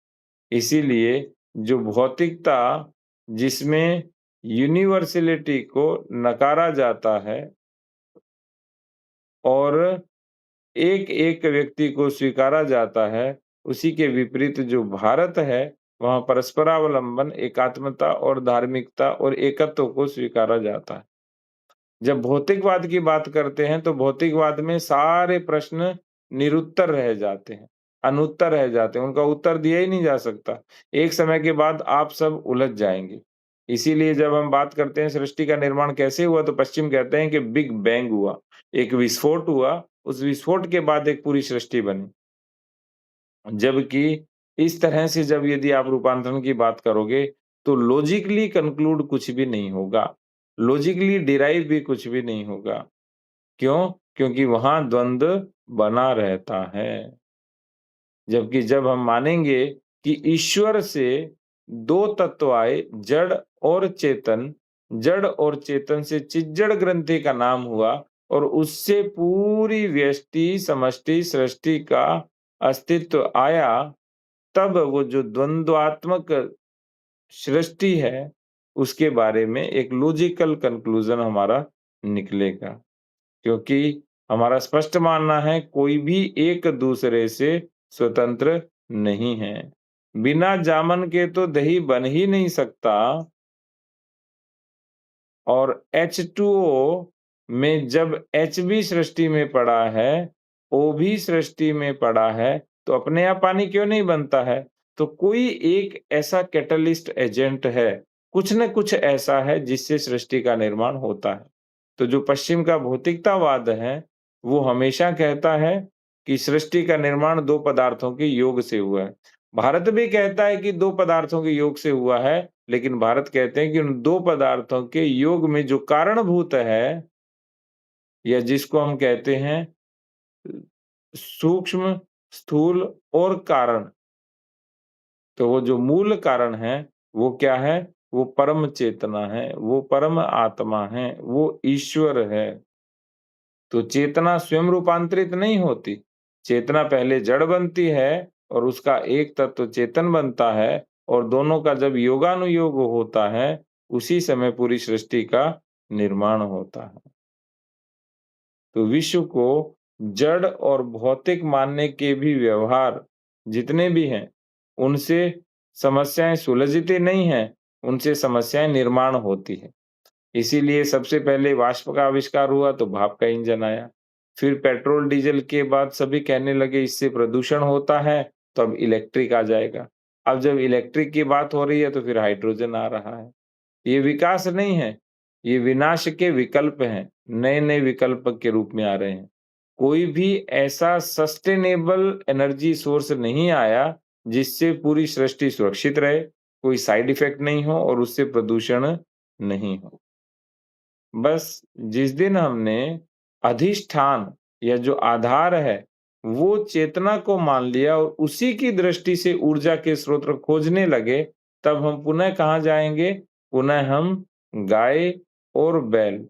Speaker 1: इसीलिए जो भौतिकता जिसमें यूनिवर्सैलिटी को नकारा जाता है और एक-एक व्यक्ति को स्वीकारा जाता है, उसी के विपरीत जो भारत है, वहाँ परस्परावलंबन, एकात्मता और धार्मिकता और एकत्व को स्वीकारा जाता है। जब भौतिकवाद की बात करते हैं, तो भौतिकवाद में सारे प्रश्न निरुत्तर रह जाते हैं, अनुत्तर रह जाते हैं, उनका उत्तर दिया ही नहीं जा सकता। एक समय के बाद आप सब उलझ जाएँगे। इसीलिए जब हम बात करते हैं सृष्टि का निर्माण कैसे हुआ, तो पश्चिम कहते हैं कि बिग बैंग हुआ, एक विस्फोट हुआ, उस विस्फोट के बाद एक पूरी सृष्टि बनी। जबकि इस तरह से जब यदि आप रूपांतरण की बात करोगे, तो लॉजिकली कन्क्लूड कुछ भी नहीं होगा। लॉजिकली डिराइव भी कुछ भी नहीं होगा। क्यों? क्योंकि वहाँ द्वंद्व बना रहता है। जबकि जब हम मानेंगे कि ईश्वर से 2 तत्व आए, जड़ और चेतन से चिज्जड़ ग्रंथि का नाम हुआ और उससे पूरी व्यष्टि, समष्टि, सृष्टि का अस्तित्व आया, तब वो जो द्वंद्वात्मक सृष्टि है, उसके बारे में एक लॉजिकल कन्क्लूज़न हमारा निकलेगा। क्योंकि हमारा स्पष्ट मानना है कोई भी एक दूसरे से स्वतंत्र नहीं है। बिना जामन के तो दही बन ही नहीं सकता और H2O में जब H भी सृष्टि में पड़ा है, O भी सृष्टि में पड़ा है, तो अपने आप पानी क्यों नहीं बनता है? तो कोई एक ऐसा कैटलिस्ट एजेंट है, कुछ न कुछ ऐसा है जिससे सृष्टि का निर्माण होता है। तो जो पश्चिम का भौतिकतावाद है, वो हमेशा कहता है कि सृष्टि का निर्माण 2 पदार्थों के योग से हुआ है। भारत भी कहता है कि 2 पदार्थों के योग से हुआ है, लेकिन भारत कहते हैं कि उन 2 पदार्थों के योग में जो कारणभूत है, या जिसको हम कहते हैं सूक्ष्म, स्थूल और कारण, तो वो जो मूल कारण है, वो क्या है? वो परम चेतना है, वो परम आत्मा है, वो ईश्वर है। तो चेतना स्वयं रूपांतरित नहीं होती। चेतना पहले जड़ बनती है और उसका एक तत्व चेतन बनता है और दोनों का जब योगानुयोग होता है, उसी समय पूरी सृष्टि का निर्माण होता है। तो विश्व को जड़ और भौतिक मानने के भी व्यवहार जितने भी हैं, उनसे समस्याएँ सुलझती नहीं हैं, उनसे समस्याएँ निर्माण होती हैं। इसीलिए सबसे पहले वाष्प का आविष्कार हुआ तो भाप का इंजन आया। फिर पेट्रोल डीजल के बाद सभी कहने लगे इससे प्रदूषण होता है, तो अब इलेक्ट्रिक आ जाएगा। अब जब इलेक्ट्रिक की बात हो रही है तो फिर हाइड्रोजन आ रहा है। ये विकास नहीं है, ये विनाश के विकल्प हैं, नए-नए विकल्प के रूप में आ रहे हैं। कोई भी ऐसा सस्टेनेबल एनर्जी सोर्स नहीं आया जिससे पूरी सृष्टि सुरक्षित रहे, कोई साइड इफेक्ट नहीं हो और उससे प्रदूषण नहीं हो। बस जिस दिन हमने अधिष्ठान या जो आधार है, वो चेतना को मान लिया और उसी की दृष्टि से ऊर्जा के स्रोत खोजने लगे, तब हम पुनः कहाँ जाएँगे? पुनः हम गाय और बैल,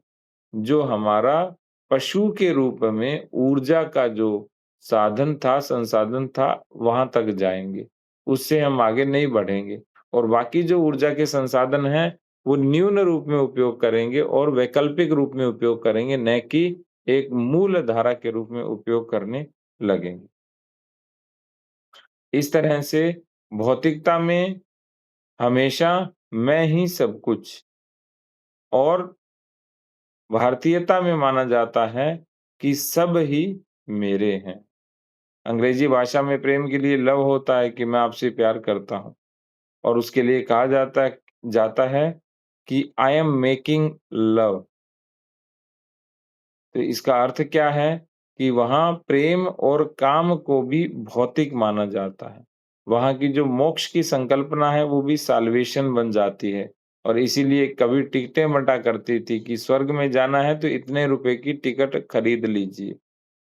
Speaker 1: जो हमारा पशु के रूप में ऊर्जा का जो साधन था, संसाधन था, वहाँ तक जाएँगे। उससे हम आगे नहीं बढ़ेंगे और बाकी जो ऊर्जा के संसाधन हैं, वो न्यून रूप में उपयोग करेंगे और वैकल्पिक रूप में उपयोग करेंगे, न कि एक मूल धारा के रूप में उपयोग करने लगेंगे। इस तरह से भौतिकता में हमेशा मैं ही सब कुछ और भारतीयता में माना जाता है कि सब ही मेरे हैं। अंग्रेजी भाषा में प्रेम के लिए लव होता है कि मैं आपसे प्यार करता हूँ और उसके लिए कहा जाता है कि आई एम मेकिंग लव। तो इसका अर्थ क्या है कि वहाँ प्रेम और काम को भी भौतिक माना जाता है। वहाँ की जो मोक्ष की संकल्पना है वो भी साल्वेशन बन जाती है और इसीलिए कभी टिकटें बँटा करती थी कि स्वर्ग में जाना है तो इतने रुपए की टिकट खरीद लीजिए।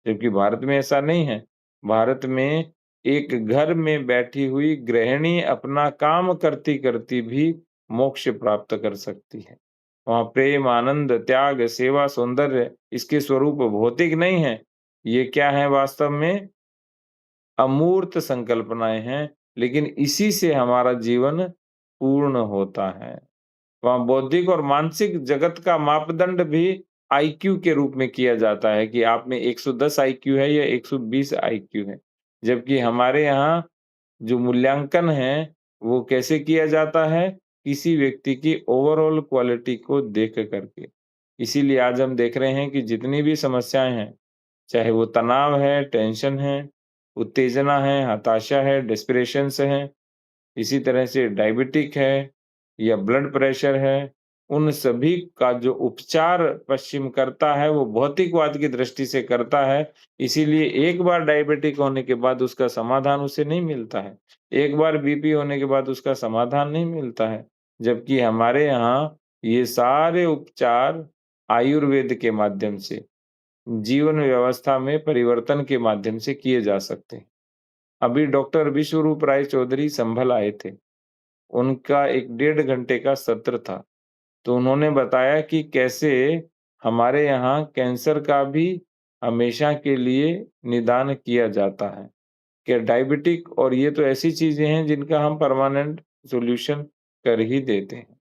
Speaker 1: जबकि भारत में ऐसा नहीं है। भारत में एक घर में बैठी हुई गृहिणी अपना काम करती-करती भी मोक्ष प्राप्त कर सकती है। वहाँ प्रेम, आनंद, त्याग, सेवा, सौंदर्य इसके स्वरूप भौतिक नहीं है। ये क्या है वास्तव में? अमूर्त संकल्पनाएँ हैं, लेकिन इसी से हमारा जीवन पूर्ण होता है। वहाँ बौद्धिक और मानसिक जगत का मापदंड भी आईक्यू के रूप में किया जाता है कि आप में 110 आईक्यू है या 120 आईक्यू है। जबकि हमारे यहाँ जो मूल्यांकन है, वो कैसे किया जाता है? किसी व्यक्ति की ओवरऑल क्वालिटी को देख कर के। इसीलिए आज हम देख रहे हैं कि जितनी भी समस्याएँ हैं, चाहे वो तनाव है, टेंशन है, उत्तेजना है, हताशा है, डिप्रेशन्स हैं, इसी तरह से डायबिटिक है या ब्लड प्रेशर है, उन सभी का जो उपचार पश्चिम करता है, वो भौतिकवाद की दृष्टि से करता है। इसीलिए एक बार डायबिटिक होने के बाद उसका समाधान उसे नहीं मिलता है। एक बार बीपी होने के बाद उसका समाधान नहीं मिलता है। जबकि हमारे यहाँ ये सारे उपचार आयुर्वेद के माध्यम से, जीवन व्यवस्था में परिवर्तन के माध्यम से किए जा सकते हैं। अभी डॉक्टर विश्वरूप राय चौधरी संभल आए थे। उनका 1 डेढ़ घंटे का सत्र था। तो उन्होंने बताया कि कैसे हमारे यहाँ कैंसर का भी हमेशा के लिए निदान किया जाता है। कि डायबिटिक और ये तो ऐसी चीज़ें हैं जिनका हम परमानेंट सॉल्यूशन कर ही देते हैं।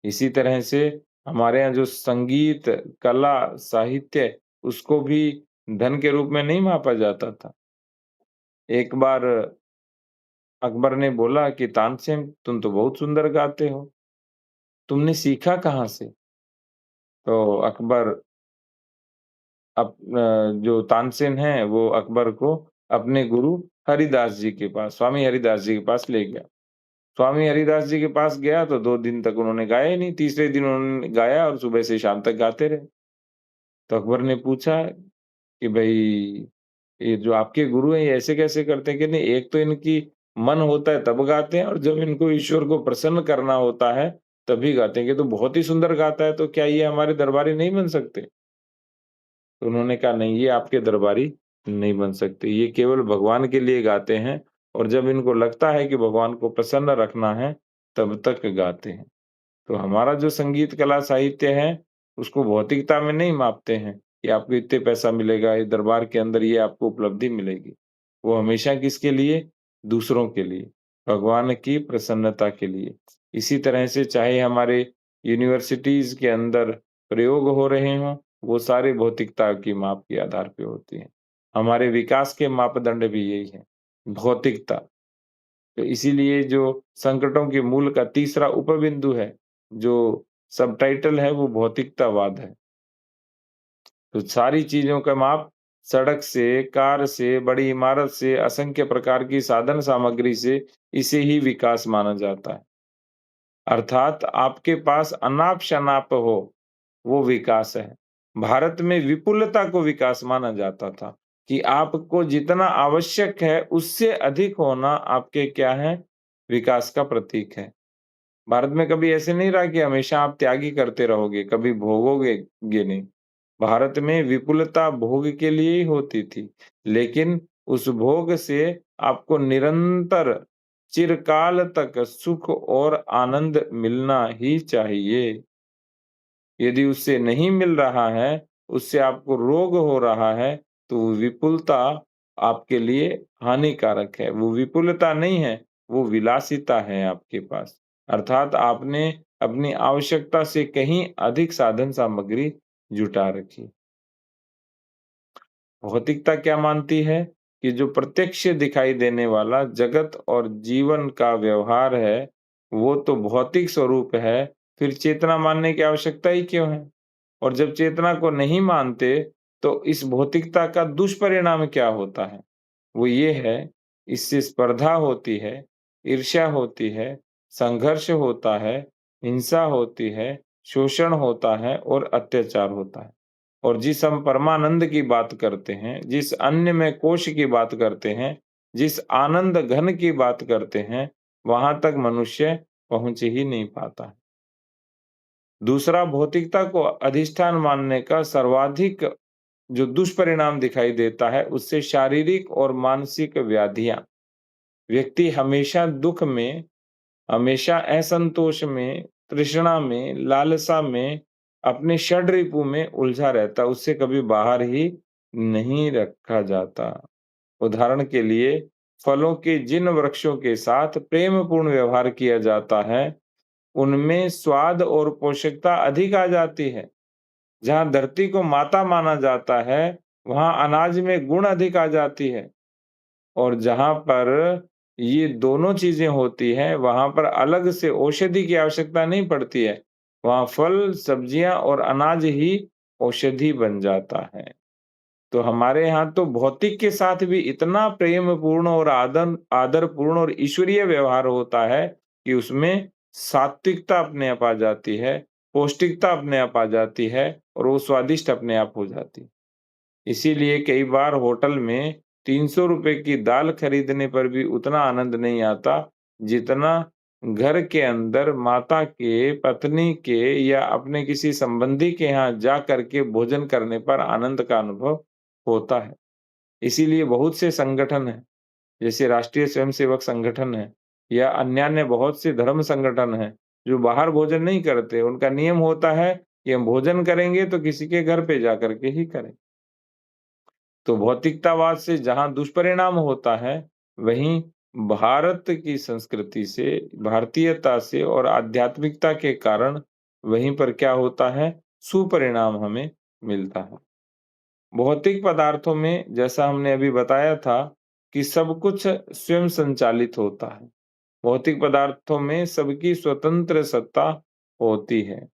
Speaker 1: इसी तरह से हमारे यहाँ जो संगीत, कला, साहित्य उसको भी धन के रूप में नहीं मापा जाता था। एक बार अकबर ने बोला कि तानसेन तुम तो बहुत सुंदर गाते हो, तुमने सीखा कहाँ से? तो अकबर जो तानसेन है वो अकबर को अपने गुरु हरिदास जी के पास, स्वामी हरिदास जी के पास ले गया। स्वामी हरिदास जी के पास गया तो 2 दिन तक उन्होंने गाया ही नहीं, तीसरे दिन उन्होंने गाया और सुबह से शाम तक गाते रहे। तो अकबर ने पूछा कि भई ये जो आपके गुरु हैं ये ऐसे कैसे करते हैं? कि नहीं, एक तो इनकी मन होता है तब गाते हैं और जब इनको ईश्वर को प्रसन्न करना होता है तभी गाते हैं। ये तो बहुत ही सुंदर गाता है, तो क्या ये हमारे दरबारी नहीं बन सकते? तो उन्होंने कहा नहीं, ये आपके दरबारी नहीं बन सकते। ये केवल भगवान के लिए गाते हैं और जब इनको लगता है कि भगवान को प्रसन्न रखना है तब तक गाते हैं। तो हमारा जो संगीत, कला, साहित्य है, उसको भौतिकता में नहीं मापते हैं कि आपको इतने पैसा मिलेगा, इस दरबार के अंदर ये आपको उपलब्धि मिलेगी। वो हमेशा किसके लिए? दूसरों के लिए, भगवान की प्रसन्नता के लिए। इसी तरह से चाहे हमारे यूनिवर्सिटीज़ के अंदर प्रयोग हो रहे हों, वो सारे भौतिकता की माप के आधार पे होती हैं। हमारे विकास के मापदंड भी यही हैं, भौतिकता। तो इसीलिए जो संकटों के मूल का तीसरा उपबिंदु है, जो सबटाइटल है वो भौतिकतावाद है। तो सारी चीज़ों का माप सड़क से, कार से, बड़ी इमारत से, असंख्य प्रकार की साधन सामग्री से, इसे ही विकास माना जाता है। अर्थात आपके पास अनाप-शनाप हो, वो विकास है। भारत में विपुलता को विकास माना जाता था कि आपको जितना आवश्यक है, उससे अधिक होना आपके क्या है? विकास का प्रतीक है। भारत में कभी ऐसे नहीं रहा कि हमेशा आप त्यागी करते रहोगे, कभी भोगोगे नहीं। भारत में विपुलता भोग के लिए ही होती थी, लेकिन उस भोग से आपको निरंतर चिरकाल तक सुख और आनंद मिलना ही चाहिए। यदि उससे नहीं मिल रहा है, उससे आपको रोग हो रहा है, तो वो विपुलता आपके लिए हानिकारक है। वो विपुलता नहीं है, वो विलासिता है आपके पास। अर्थात आपने अपनी आवश्यकता से कहीं अधिक साधन सामग्री जुटा रखी। भौतिकता क्या मानती है कि जो प्रत्यक्ष दिखाई देने वाला जगत और जीवन का व्यवहार है, वो तो भौतिक स्वरूप है, फिर चेतना मानने की आवश्यकता ही क्यों है? और जब चेतना को नहीं मानते, तो इस भौतिकता का दुष्परिणाम क्या होता है? वो ये है, इससे स्पर्धा होती है, ईर्ष्या होती है, संघर्ष होता है, हिंसा होती है, शोषण होता है और अत्याचार होता है। और जिस हम परमानंद की बात करते हैं, जिस अन्नमय कोश की बात करते हैं, जिस आनंद घन की बात करते हैं, वहाँ तक मनुष्य पहुँच ही नहीं पाता है। दूसरा, भौतिकता को अधिष्ठान मानने का सर्वाधिक जो दुष्परिणाम दिखाई देता है, उससे शारीरिक और मानसिक व्याधियाँ। व्यक्ति हमेशा दुःख में, हमेशा असंतोष में, तृष्णा में, लालसा में, अपने षड्रिपु में उलझा रहता है, उससे कभी बाहर ही नहीं रखा जाता। उदाहरण के लिए, फलों के जिन वृक्षों के साथ प्रेमपूर्ण व्यवहार किया जाता है, उनमें स्वाद और पोषकता अधिक आ जाती है। जहाँ धरती को माता माना जाता है, वहाँ अनाज में गुण अधिक आ जाती है। और जहाँ पर ये दोनों चीज़ें होती हैं, वहाँ पर अलग से औषधि की आवश्यकता नहीं पड़ती है। वहाँ फल, सब्जियाँ और अनाज ही औषधि बन जाता है। तो हमारे यहाँ तो भौतिक के साथ भी इतना प्रेमपूर्ण और आदरपूर्ण और ईश्वरीय व्यवहार होता है कि उसमें सात्विकता अपने आप आ जाती है, पौष्टिकता अपने आप आ जाती है और वो स्वादिष्ट अपने आप हो जाती है। इसीलिए कई बार होटल में ₹300 की दाल खरीदने पर भी उतना आनंद नहीं आता, जितना घर के अंदर माता के, पत्नी के या अपने किसी संबंधी के यहाँ जा कर के भोजन करने पर आनंद का अनुभव होता है। इसीलिए बहुत से संगठन हैं, जैसे राष्ट्रीय स्वयंसेवक संगठन है या अन्यान्य बहुत से धर्म संगठन हैं, जो बाहर भोजन नहीं करते। उनका नियम होता है कि हम भोजन करेंगे तो किसी के घर पे जाकर के ही करें। तो भौतिकतावाद से जहाँ दुष्परिणाम होता है, वहीं भारत की संस्कृति से, भारतीयता से और आध्यात्मिकता के कारण वहीं पर क्या होता है, सुपरिणाम हमें मिलता है। भौतिक पदार्थों में जैसा हमने अभी बताया था कि सब कुछ स्वयं संचालित होता है। भौतिक पदार्थों में सबकी स्वतंत्र सत्ता होती है।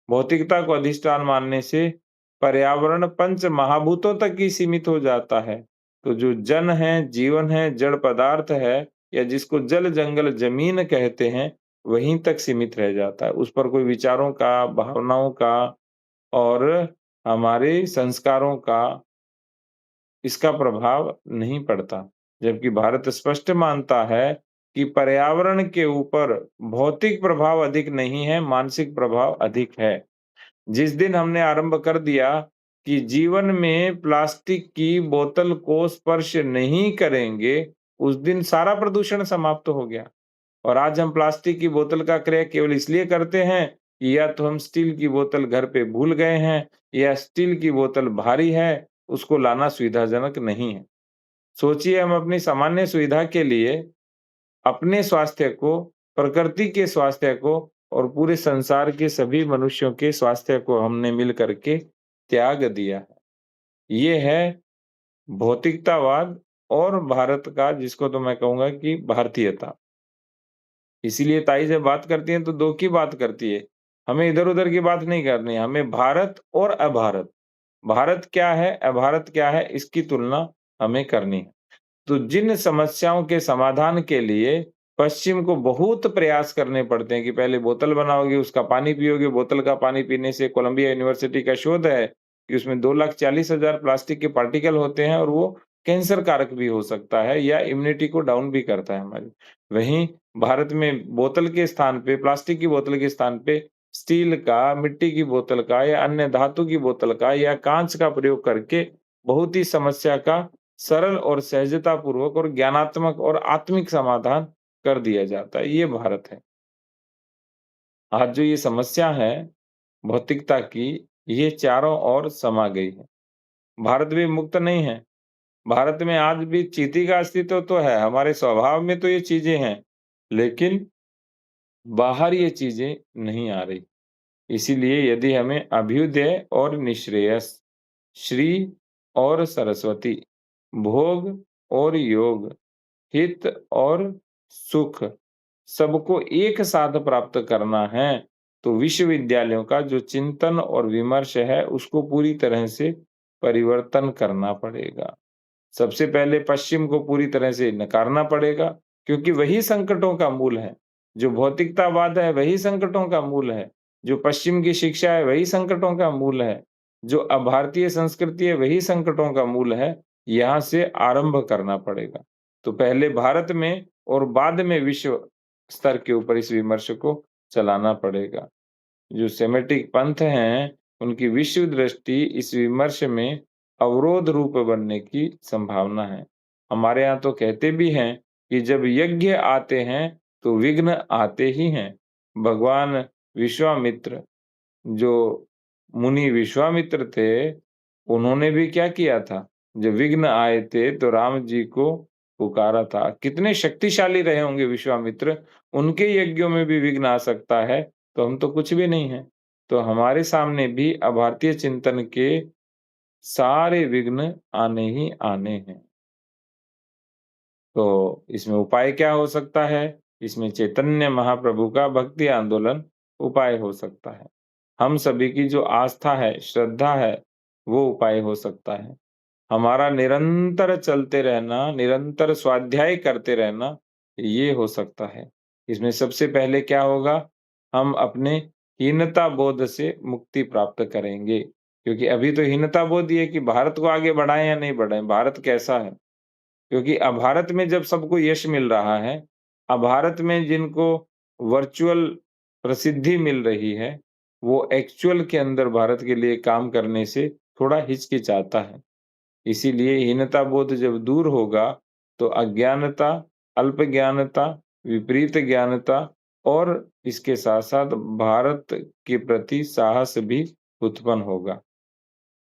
Speaker 1: भौतिकता को अधिष्ठान मानने से पर्यावरण पंच महाभूतों तक ही सीमित हो जाता है। तो जो जन है, जीवन है, जड़ पदार्थ है या जिसको जल, जंगल, जमीन कहते हैं, वहीं तक सीमित रह जाता है। उस पर कोई विचारों का, भावनाओं का और हमारे संस्कारों का इसका प्रभाव नहीं पड़ता। जबकि भारत स्पष्ट मानता है कि पर्यावरण के ऊपर भौतिक प्रभाव अधिक नहीं है, मानसिक प्रभाव अधिक है। जिस दिन हमने आरंभ कर दिया कि जीवन में प्लास्टिक की बोतल को स्पर्श नहीं करेंगे, उस दिन सारा प्रदूषण समाप्त हो गया। और आज हम प्लास्टिक की बोतल का क्रय केवल इसलिए करते हैं कि या तो हम स्टील की बोतल घर पे भूल गए हैं या स्टील की बोतल भारी है, उसको लाना सुविधाजनक नहीं है। सोचिए हम अपनी सामान्य सुविधा के लिए अपने स्वास्थ्य को, प्रकृति के स्वास्थ्य को और पूरे संसार के सभी मनुष्यों के स्वास्थ्य को हमने मिल कर के त्याग दिया है। ये है भौतिकतावाद और भारत का जिसको तो मैं कहूँगा कि भारतीयता। इसीलिए ताई जब बात करती हैं तो 2 की बात करती है। हमें इधर-उधर की बात नहीं करनी है, हमें भारत और अभारत, भारत क्या है, अभारत क्या है, इसकी तुलना हमें करनी है। तो जिन समस्याओं के समाधान के लिए पश्चिम को बहुत प्रयास करने पड़ते हैं कि पहले बोतल बनाओगे, उसका पानी पियोगे, बोतल का पानी पीने से कोलंबिया यूनिवर्सिटी का शोध है कि उसमें 2,40,000 प्लास्टिक के पार्टिकल होते हैं और वो कैंसर कारक भी हो सकता है या इम्यूनिटी को डाउन भी करता है हमारी। वहीं भारत में बोतल के स्थान पे, प्लास्टिक की बोतल के स्थान पे स्टील का, मिट्टी की बोतल का या अन्य धातु की बोतल का या काँच का प्रयोग करके बहुत ही समस्या का सरल और सहजतापूर्वक और ज्ञानात्मक और आत्मिक समाधान कर दिया जाता है, ये भारत है। आज जो ये समस्या है भौतिकता की, ये चारों ओर समा गई है। भारत भी मुक्त नहीं है। भारत में आज भी चींटी का अस्तित्व तो है, हमारे स्वभाव में तो ये चीज़ें हैं, लेकिन बाहर ये चीज़ें नहीं आ रही। इसीलिए यदि हमें अभ्युदय और निःश्रेयस, श्री और सरस्वती, भोग और योग, हित और सुख सबको एक साथ प्राप्त करना है, तो विश्वविद्यालयों का जो चिंतन और विमर्श है, उसको पूरी तरह से परिवर्तन करना पड़ेगा। सबसे पहले पश्चिम को पूरी तरह से नकारना पड़ेगा, क्योंकि वही संकटों का मूल है। जो भौतिकतावाद है, वही संकटों का मूल है। जो पश्चिम की शिक्षा है, वही संकटों का मूल है। जो अभारतीय संस्कृति है, वही संकटों का मूल है। यहाँ से आरंभ करना पड़ेगा। तो पहले भारत में और बाद में विश्व स्तर के ऊपर इस विमर्श को चलाना पड़ेगा। जो सेमेटिक पंथ हैं, उनकी विश्व दृष्टि इस विमर्श में अवरोध रूप बनने की संभावना है। हमारे यहाँ तो कहते भी हैं कि जब यज्ञ आते हैं, तो विघ्न आते ही हैं। भगवान विश्वामित्र, जो मुनि विश्वामित्र थे, उन्होंने भी क्या किया था? जब विघ्न आए थे तो राम जी को पुकारा था। कितने शक्तिशाली रहे होंगे विश्वामित्र, उनके यज्ञों में भी विघ्न आ सकता है, तो हम तो कुछ भी नहीं हैं। तो हमारे सामने भी अभारतीय चिंतन के सारे विघ्न आने ही आने हैं। तो इसमें उपाय क्या हो सकता है? इसमें चैतन्य महाप्रभु का भक्ति आंदोलन उपाय हो सकता है। हम सभी की जो आस्था है, श्रद्धा है, वो उपाय हो सकता है। हमारा निरंतर चलते रहना, निरंतर स्वाध्याय करते रहना, ये हो सकता है। इसमें सबसे पहले क्या होगा? हम अपने हीनता बोध से मुक्ति प्राप्त करेंगे। क्योंकि अभी तो हीनता बोध ये है कि भारत को आगे बढ़ाएँ या नहीं बढ़ाएँ, भारत कैसा है? क्योंकि अब भारत में जब सबको यश मिल रहा है, अब भारत में जिनको वर्चुअल प्रसिद्धि मिल रही है, वो एक्चुअल के अंदर भारत के लिए काम करने से थोड़ा हिचकिचाता है। इसीलिए हीनता बोध जब दूर होगा, तो अज्ञानता, अल्प ज्ञानता, विपरीत ज्ञानता और इसके साथ-साथ भारत के प्रति साहस भी उत्पन्न होगा।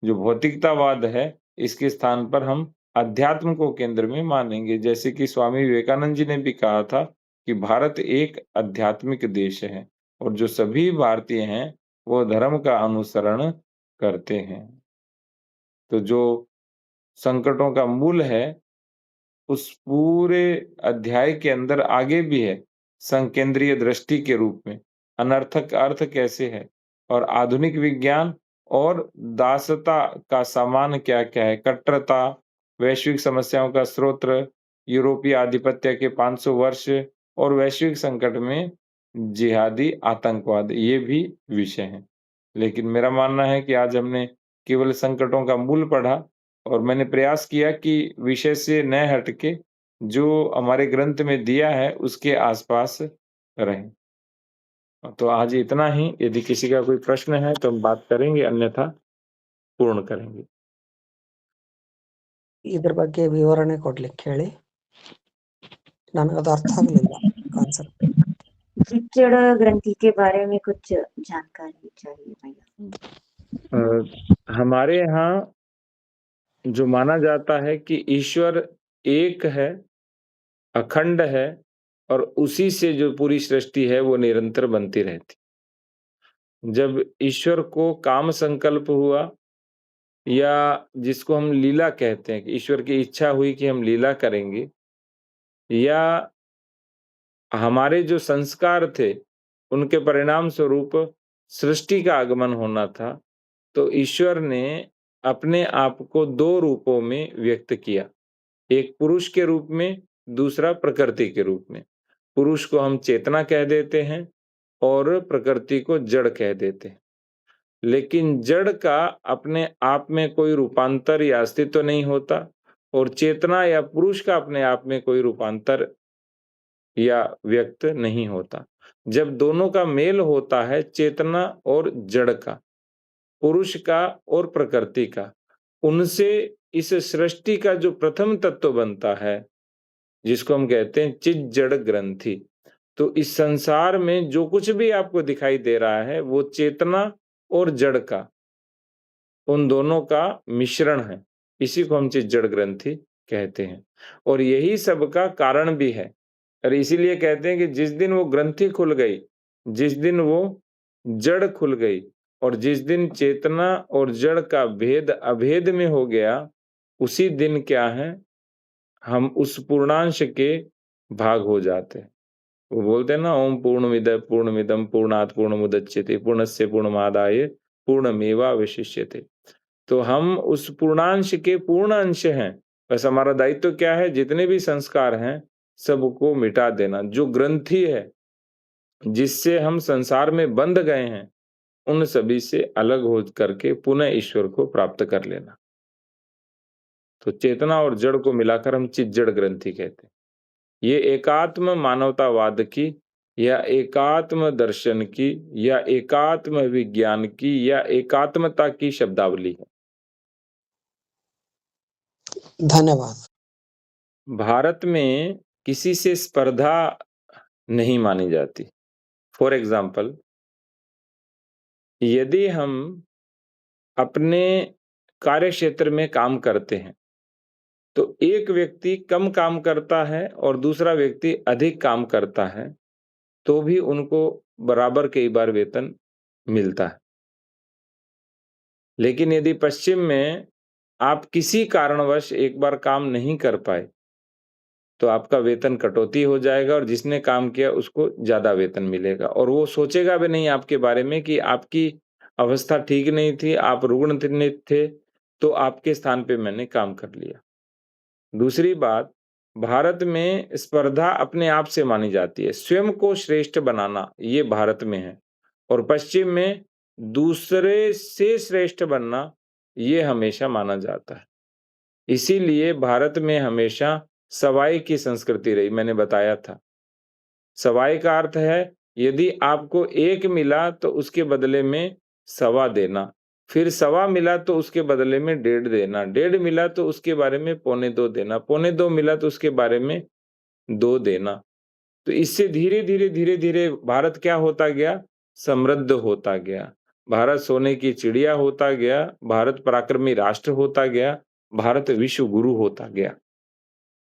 Speaker 1: जो भौतिकतावाद है, इसके स्थान पर हम अध्यात्म को केंद्र में मानेंगे। जैसे कि स्वामी विवेकानंद जी ने भी कहा था कि भारत एक आध्यात्मिक देश है और जो सभी भारतीय हैं, वो धर्म का अनुसरण करते हैं। तो जो संकटों का मूल है, उस पूरे अध्याय के अंदर आगे भी है, संकेंद्रीय दृष्टि के रूप में। अनर्थक अर्थ कैसे है और आधुनिक विज्ञान और दासता का सामान क्या-क्या है, कट्टरता, वैश्विक समस्याओं का स्रोत, यूरोपीय आधिपत्य के 500 वर्ष और वैश्विक संकट में जिहादी आतंकवाद, ये भी विषय हैं। लेकिन मेरा मानना है कि आज हमने केवल संकटों का मूल पढ़ा और मैंने प्रयास किया कि विषय से न हट के जो हमारे ग्रंथ में दिया है उसके आसपास रहें। तो आज इतना ही, यदि किसी का कोई प्रश्न है तो हम बात करेंगे, अन्यथा पूर्ण करेंगे।
Speaker 2: ಇದ್ರ ಬಗ್ಗೆ ವಿವರಣೆ ಕೊಡ್ಲಿಕ್ಕೆ ಹೇಳಿ. ನನಗದು ಅರ್ಥ ಆಗ್ಲಿಲ್ಲ ಕಾನ್ಸೆಪ್ಟ್.
Speaker 3: चिच्चड़ ग्रंथि के बारे में कुछ जानकारी चाहिए भैया।
Speaker 1: हमारे यहाँ जो माना जाता है कि ईश्वर एक है, अखंड है और उसी से जो पूरी सृष्टि है वो निरंतर बनती रहती। जब ईश्वर को काम संकल्प हुआ या जिसको हम लीला कहते हैं कि ईश्वर की इच्छा हुई कि हम लीला करेंगे या हमारे जो संस्कार थे, उनके परिणाम स्वरूप सृष्टि का आगमन होना था, तो ईश्वर ने अपने आप को 2 रूपों में व्यक्त किया। एक पुरुष के रूप में, दूसरा प्रकृति के रूप में। पुरुष को हम चेतना कह देते हैं और प्रकृति को जड़ कह देते हैं। लेकिन जड़ का अपने आप में कोई रूपांतर या अस्तित्व नहीं होता और चेतना या पुरुष का अपने आप में कोई रूपांतर या व्यक्त नहीं होता। जब दोनों का मेल होता है, चेतना और जड़ का, पुरुष का और प्रकृति का, उनसे इस सृष्टि का जो प्रथम तत्व बनता है, जिसको हम कहते हैं चित जड़ ग्रंथि। तो इस संसार में जो कुछ भी आपको दिखाई दे रहा है, वो चेतना और जड़ का, उन दोनों का मिश्रण है। इसी को हम चित जड़ ग्रंथि कहते हैं और यही सबका कारण भी है। और इसीलिए कहते हैं कि जिस दिन वो ग्रंथि खुल गई, जिस दिन वो जड़ खुल गई और जिस दिन चेतना और जड़ का भेद अभेद में हो गया, उसी दिन क्या है, हम उस पूर्णांश के भाग हो जाते हैं। वो बोलते हैं ना, ओम पूर्णमिदः पूर्णमिदं पूर्णात् पूर्णमुदच्यते पूर्णस्य पूर्णमादाय पूर्णमेवावशिष्यते। तो हम उस पूर्णांश के पूर्ण अंश हैं। बस हमारा दायित्व क्या है, जितने भी संस्कार हैं, सबको मिटा देना। जो ग्रंथि है, जिससे हम संसार में बंध गए हैं, उन सभी से अलग हो करके पुनः ईश्वर को प्राप्त कर लेना। तो चेतना और जड़ को मिलाकर हम चित जड़ ग्रंथि कहते हैं। ये एकात्म मानवतावाद की या एकात्म दर्शन की या एकात्म विज्ञान की या एकात्मता की शब्दावली है।
Speaker 2: धन्यवाद।
Speaker 1: भारत में किसी से स्पर्धा नहीं मानी जाती। फॉर एग्जाम्पल, यदि हम अपने कार्य क्षेत्र में काम करते हैं तो एक व्यक्ति कम काम करता है और दूसरा व्यक्ति अधिक काम करता है, तो भी उनको बराबर कई बार वेतन मिलता है। लेकिन यदि पश्चिम में आप किसी कारणवश एक बार काम नहीं कर पाए, तो आपका वेतन कटौती हो जाएगा और जिसने काम किया उसको ज़्यादा वेतन मिलेगा और वो सोचेगा भी नहीं आपके बारे में कि आपकी अवस्था ठीक नहीं थी, आप रुग्ण थे, तो आपके स्थान पे मैंने काम कर लिया। दूसरी बात, भारत में स्पर्धा अपने आप से मानी जाती है, स्वयं को श्रेष्ठ बनाना ये भारत में है और पश्चिम में दूसरे से श्रेष्ठ बनना ये हमेशा माना जाता है। इसीलिए भारत में हमेशा सवाई की संस्कृति रही, मैंने बताया था। सवाई का अर्थ है, यदि आपको 1 मिला तो उसके बदले में सवा देना, फिर सवा मिला तो उसके बदले में 1.5 देना, 1.5 मिला तो उसके बारे में पौने 2 देना, पौने 2 मिला तो उसके बारे में 2 देना। तो इससे धीरे-धीरे, धीरे-धीरे भारत क्या होता गया? समृद्ध होता गया। भारत सोने की चिड़िया होता गया, भारत पराक्रमी राष्ट्र होता गया, भारत विश्व गुरु होता गया।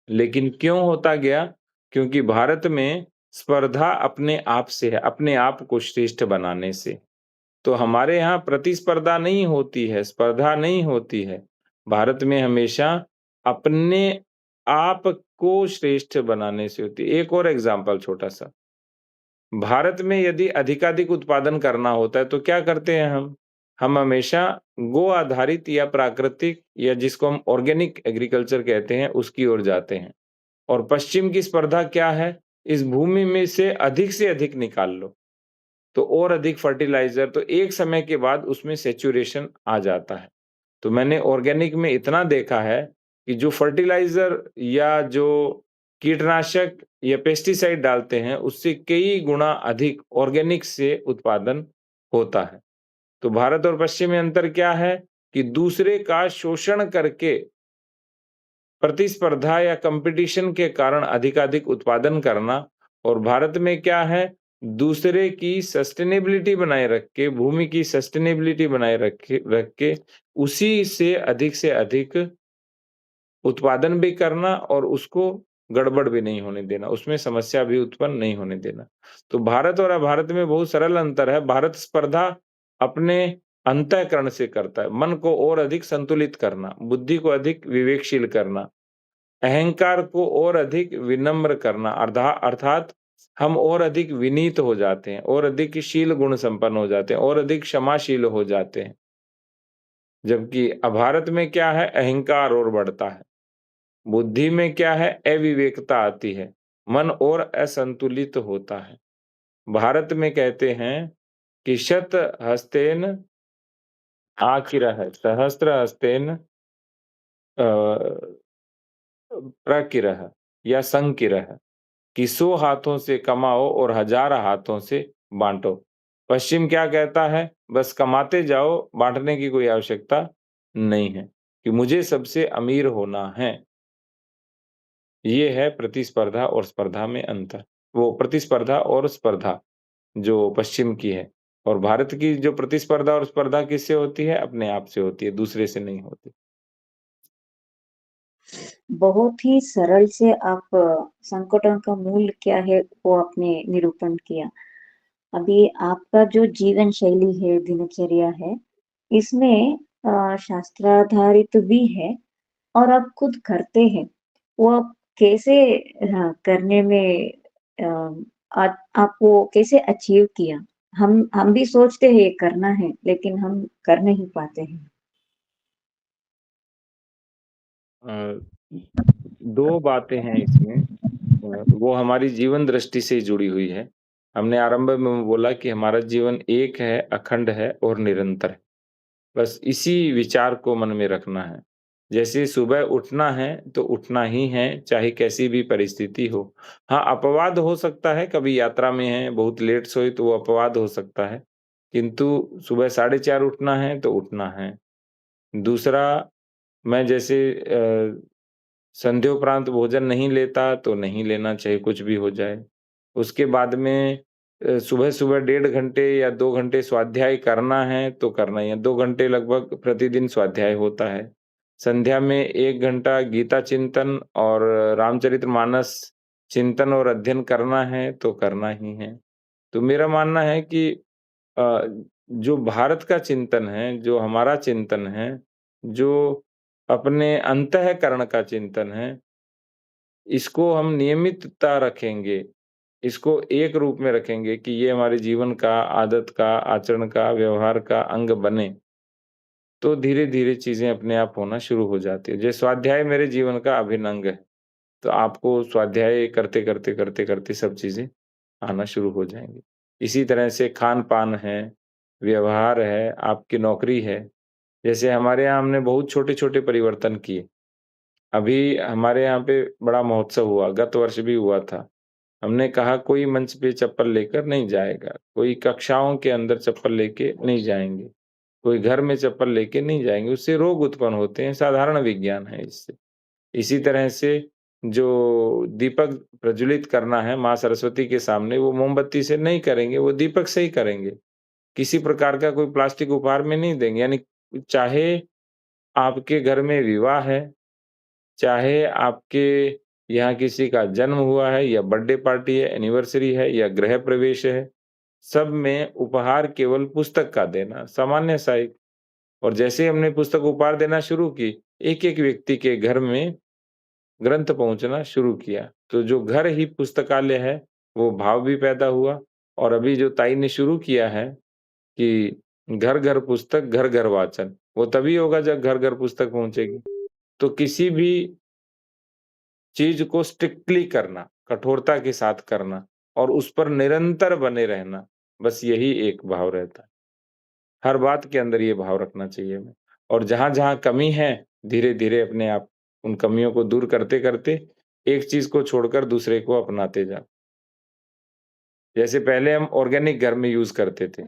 Speaker 1: लेकिन क्यों होता गया? क्योंकि भारत में स्पर्धा अपने आप से है, अपने आप को श्रेष्ठ बनाने से। तो हमारे यहाँ प्रतिस्पर्धा नहीं होती है, स्पर्धा नहीं होती है। भारत में हमेशा अपने आप को श्रेष्ठ बनाने से होती है। एक और एग्ज़ाम्पल छोटा-सा। भारत में यदि अधिकाधिक उत्पादन करना होता है तो क्या करते हैं हम? हम हमेशा गो आधारित या प्राकृतिक या जिसको हम ऑर्गेनिक एग्रीकल्चर कहते हैं उसकी ओर जाते हैं। और पश्चिम की स्पर्धा क्या है? इस भूमि में से अधिक निकाल लो, तो और अधिक फर्टिलाइज़र तो एक समय के बाद उसमें सैचुरेशन आ जाता है। तो मैंने ऑर्गेनिक में इतना देखा है कि जो फर्टिलाइज़र या जो कीटनाशक या पेस्टिसाइड डालते हैं, उससे कई गुना अधिक ऑर्गेनिक से उत्पादन होता है। तो भारत और पश्चिम में अंतर क्या है कि दूसरे का शोषण करके प्रतिस्पर्धा या कंपटीशन के कारण अधिकाधिक उत्पादन करना और भारत में क्या है दूसरे की सस्टेनेबिलिटी बनाए भूमि की सस्टेनेबिलिटी बनाए रख के उसी से अधिक उत्पादन भी करना और उसको गड़बड़ भी नहीं होने देना, उसमें समस्या भी उत्पन्न नहीं होने देना। तो भारत और अभारत में बहुत सरल अंतर है। भारत स्पर्धा अपने अंतःकरण से करता है, मन को और अधिक संतुलित करना, बुद्धि को अधिक विवेकशील करना, अहंकार को और अधिक विनम्र करना अर्थात हम और अधिक विनीत हो जाते हैं, और अधिक शील गुण संपन्न हो जाते हैं, और अधिक क्षमाशील हो जाते हैं। जबकि अभारत में क्या है? अहंकार और बढ़ता है। बुद्धि में क्या है? अविवेकता आती है। मन और असंतुलित होता है। भारत में कहते हैं कि शत हस्तेन आकिरः सहस्त्र हस्तेन प्रकिरः या संकिरः कि 100 हाथों से कमाओ और 1000 हाथों से बाँटो। पश्चिम क्या कहता है? बस कमाते जाओ, बाँटने की कोई आवश्यकता नहीं है, कि मुझे सबसे अमीर होना है। ये है प्रतिस्पर्धा और स्पर्धा में अंतर। वो प्रतिस्पर्धा और स्पर्धा जो पश्चिम की है और भारत की जो प्रतिस्पर्धा और स्पर्धा किससे होती है? अपने आप से होती है, दूसरे से नहीं होती।
Speaker 3: बहुत ही सरल से आप संकटों का मूल क्या है वो आपने निरूपण किया। अभी आपका जो जीवन शैली है, दिनचर्या है, इसमें शास्त्राधारित भी है और आप खुद करते हैं। वो आप कैसे करने में आप वो कैसे अचीव किया? हम भी सोचते हैं ये करना है, लेकिन हम कर नहीं पाते हैं।
Speaker 1: अ, 2 बातें हैं इसमें। वो हमारी जीवन दृष्टि से जुड़ी हुई है। हमने आरंभ में बोला कि हमारा जीवन एक है, अखंड है और निरंतर है। बस इसी विचार को मन में रखना है। जैसे सुबह उठना है, तो उठना ही है, चाहे कैसी भी परिस्थिति हो। हाँ, अपवाद हो सकता है, कभी यात्रा में हैं, बहुत लेट सोए तो वो अपवाद हो सकता है। किंतु सुबह 4:30 उठना है, तो उठना है। दूसरा, मैं जैसे संध्योपरांत भोजन नहीं लेता, तो नहीं लेना चाहिए, कुछ भी हो जाए। उसके बाद में सुबह-सुबह 1.5 घंटे या 2 घंटे स्वाध्याय करना है, तो करना ही है। 2 घंटे लगभग प्रतिदिन स्वाध्याय होता है। संध्या में 1 घंटा गीता चिंतन और रामचरितमानस चिंतन और अध्ययन करना है, तो करना ही है। तो मेरा मानना है कि अ, जो भारत का चिंतन है, जो हमारा चिंतन है, जो अपने अंतःकरण का चिंतन है, इसको हम नियमितता रखेंगे, इसको एक रूप में रखेंगे कि ये हमारे जीवन का, आदत का, आचरण का, व्यवहार का अंग बने, तो धीरे-धीरे चीज़ें अपने आप होना शुरू हो जाती है। जैसे स्वाध्याय मेरे जीवन का अभिन्न अंग है, तो आपको स्वाध्याय करते-करते, करते-करते सब चीज़ें आना शुरू हो जाएँगी। इसी तरह से खान-पान है, व्यवहार है, आपकी नौकरी है। जैसे हमारे यहाँ हमने बहुत छोटे-छोटे परिवर्तन किए। अभी हमारे यहाँ पे बड़ा महोत्सव हुआ, गत वर्ष भी हुआ था। हमने कहा कोई मंच पे चप्पल लेकर नहीं जाएगा, कोई कक्षाओं के अंदर चप्पल लेके नहीं जाएँगे, कोई घर में चप्पल लेके नहीं जाएँगे, उससे रोग उत्पन्न होते हैं, साधारण विज्ञान है इससे। इसी तरह से जो दीपक प्रज्वलित करना है माँ सरस्वती के सामने, वो मोमबत्ती से नहीं करेंगे, वो दीपक से ही करेंगे। किसी प्रकार का कोई प्लास्टिक उपहार में नहीं देंगे, यानी चाहे आपके घर में विवाह है, चाहे आपके यहाँ किसी का जन्म हुआ है या बर्थडे पार्टी है, एनिवर्सरी है या गृह प्रवेश है, सब में उपहार केवल पुस्तक का देना, सामान्य सा एक। और जैसे ही हमने पुस्तक उपहार देना शुरू की, एक-एक व्यक्ति के घर में ग्रंथ पहुँचना शुरू किया। तो जो घर ही पुस्तकालय है, वो भाव भी पैदा हुआ और अभी जो ताई ने शुरू किया है कि घर-घर पुस्तक, घर-घर वाचन, वो तभी होगा जब घर-घर पुस्तक पहुँचेगी। तो किसी भी चीज़ को स्ट्रिक्टली करना, कठोरता के साथ करना और उस पर निरंतर बने रहना, बस यही एक भाव रहता है। हर बात के अंदर ये भाव रखना चाहिए हमें और जहाँ-जहाँ कमी है, धीरे-धीरे अपने आप उन कमियों को दूर करते-करते एक चीज़ को छोड़कर दूसरे को अपनाते जाओ। जैसे पहले हम ऑर्गेनिक घर में यूज़ करते थे,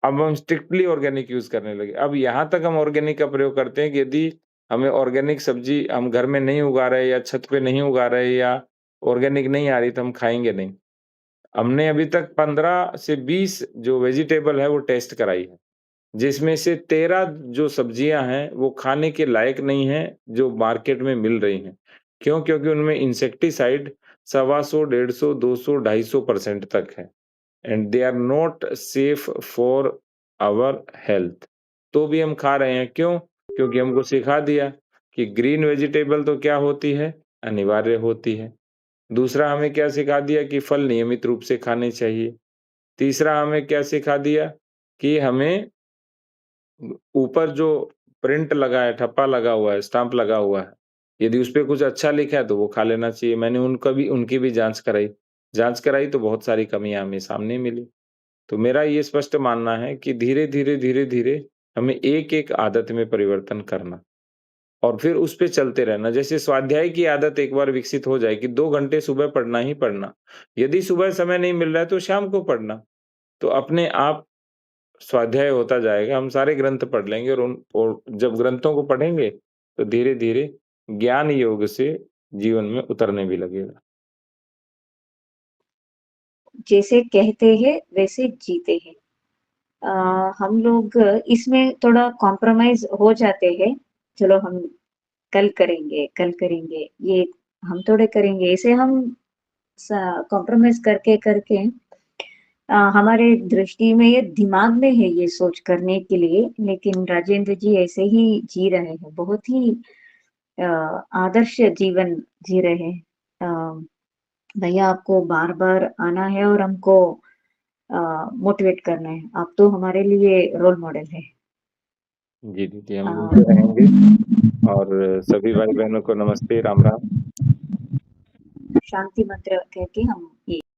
Speaker 1: अब हम स्ट्रिक्टली ऑर्गेनिक यूज़ करने लगे। अब यहाँ तक हम ऑर्गेनिक का प्रयोग करते हैं कि यदि हमें ऑर्गेनिक सब्ज़ी हम घर में नहीं उगा रहे या छत पे नहीं उगा रहे या ऑर्गेनिक नहीं आ रही तो हम खाएँगे नहीं। हमने अभी तक 15 से 20 जो वेजिटेबल है वो टेस्ट कराई है, जिसमें से 13 जो सब्जियाँ हैं वो खाने के लायक नहीं हैं, जो मार्केट में मिल रही हैं। क्यों? क्योंकि उनमें इंसेक्टिसाइड सवा सौ, 150, 200, 250% तक है। And they are not safe for our health. तो भी हम खा रहे हैं, क्यों? क्योंकि हमको सिखा दिया कि ग्रीन वेजिटेबल तो क्या होती है? अनिवार्य होती है। दूसरा हमें क्या सिखा दिया कि फल नियमित रूप से खाने चाहिए। तीसरा हमें क्या सिखा दिया कि हमें ऊपर जो प्रिंट लगा है, ठप्पा लगा हुआ है, स्टाम्प लगा हुआ है, यदि उसपे कुछ अच्छा लिखा है तो वो खा लेना चाहिए। मैंने उनकी भी जाँच कराई। जाँच कराई तो बहुत सारी कमियाँ हमें सामने मिली। तो मेरा ये स्पष्ट मानना है कि धीरे-धीरे, धीरे-धीरे हमें एक-एक आदत में परिवर्तन करना और फिर उस पे चलते रहना। जैसे स्वाध्याय की आदत एक बार विकसित हो जाए कि 2 घंटे सुबह पढ़ना ही पढ़ना। यदि सुबह समय नहीं मिल रहा है तो शाम को पढ़ना। तो अपने आप स्वाध्याय होता जाएगा, हम सारे ग्रंथ पढ़ लेंगे और जब ग्रंथों को पढ़ेंगे तो धीरे-धीरे ज्ञान योग से जीवन में उतरने भी लगेगा।
Speaker 3: जैसे कहते हैं वैसे जीते हैं। हम लोग इसमें थोड़ा कॉम्प्रोमाइज़ हो जाते हैं, चलो हम कल करेंगे, ये हम थोड़े करेंगे, ऐसे हम कॉम्प्रोमाइज़ करके हमारे दृष्टि में ये दिमाग में है ये सोच करने के लिए, लेकिन राजेंद्र जी ऐसे ही जी रहे हैं, बहुत ही अ, आदर्श जीवन जी रहे हैं। भैया आपको बार-बार आना है और हमको मोटिवेट करना है। आप तो हमारे लिए रोल मॉडल हैं।
Speaker 1: जी, दीदी हम
Speaker 3: अ,
Speaker 1: मिलते रहेंगे और सभी भाई-बहनों को नमस्ते, राम-राम।
Speaker 3: शांति मंत्र कह के हम ये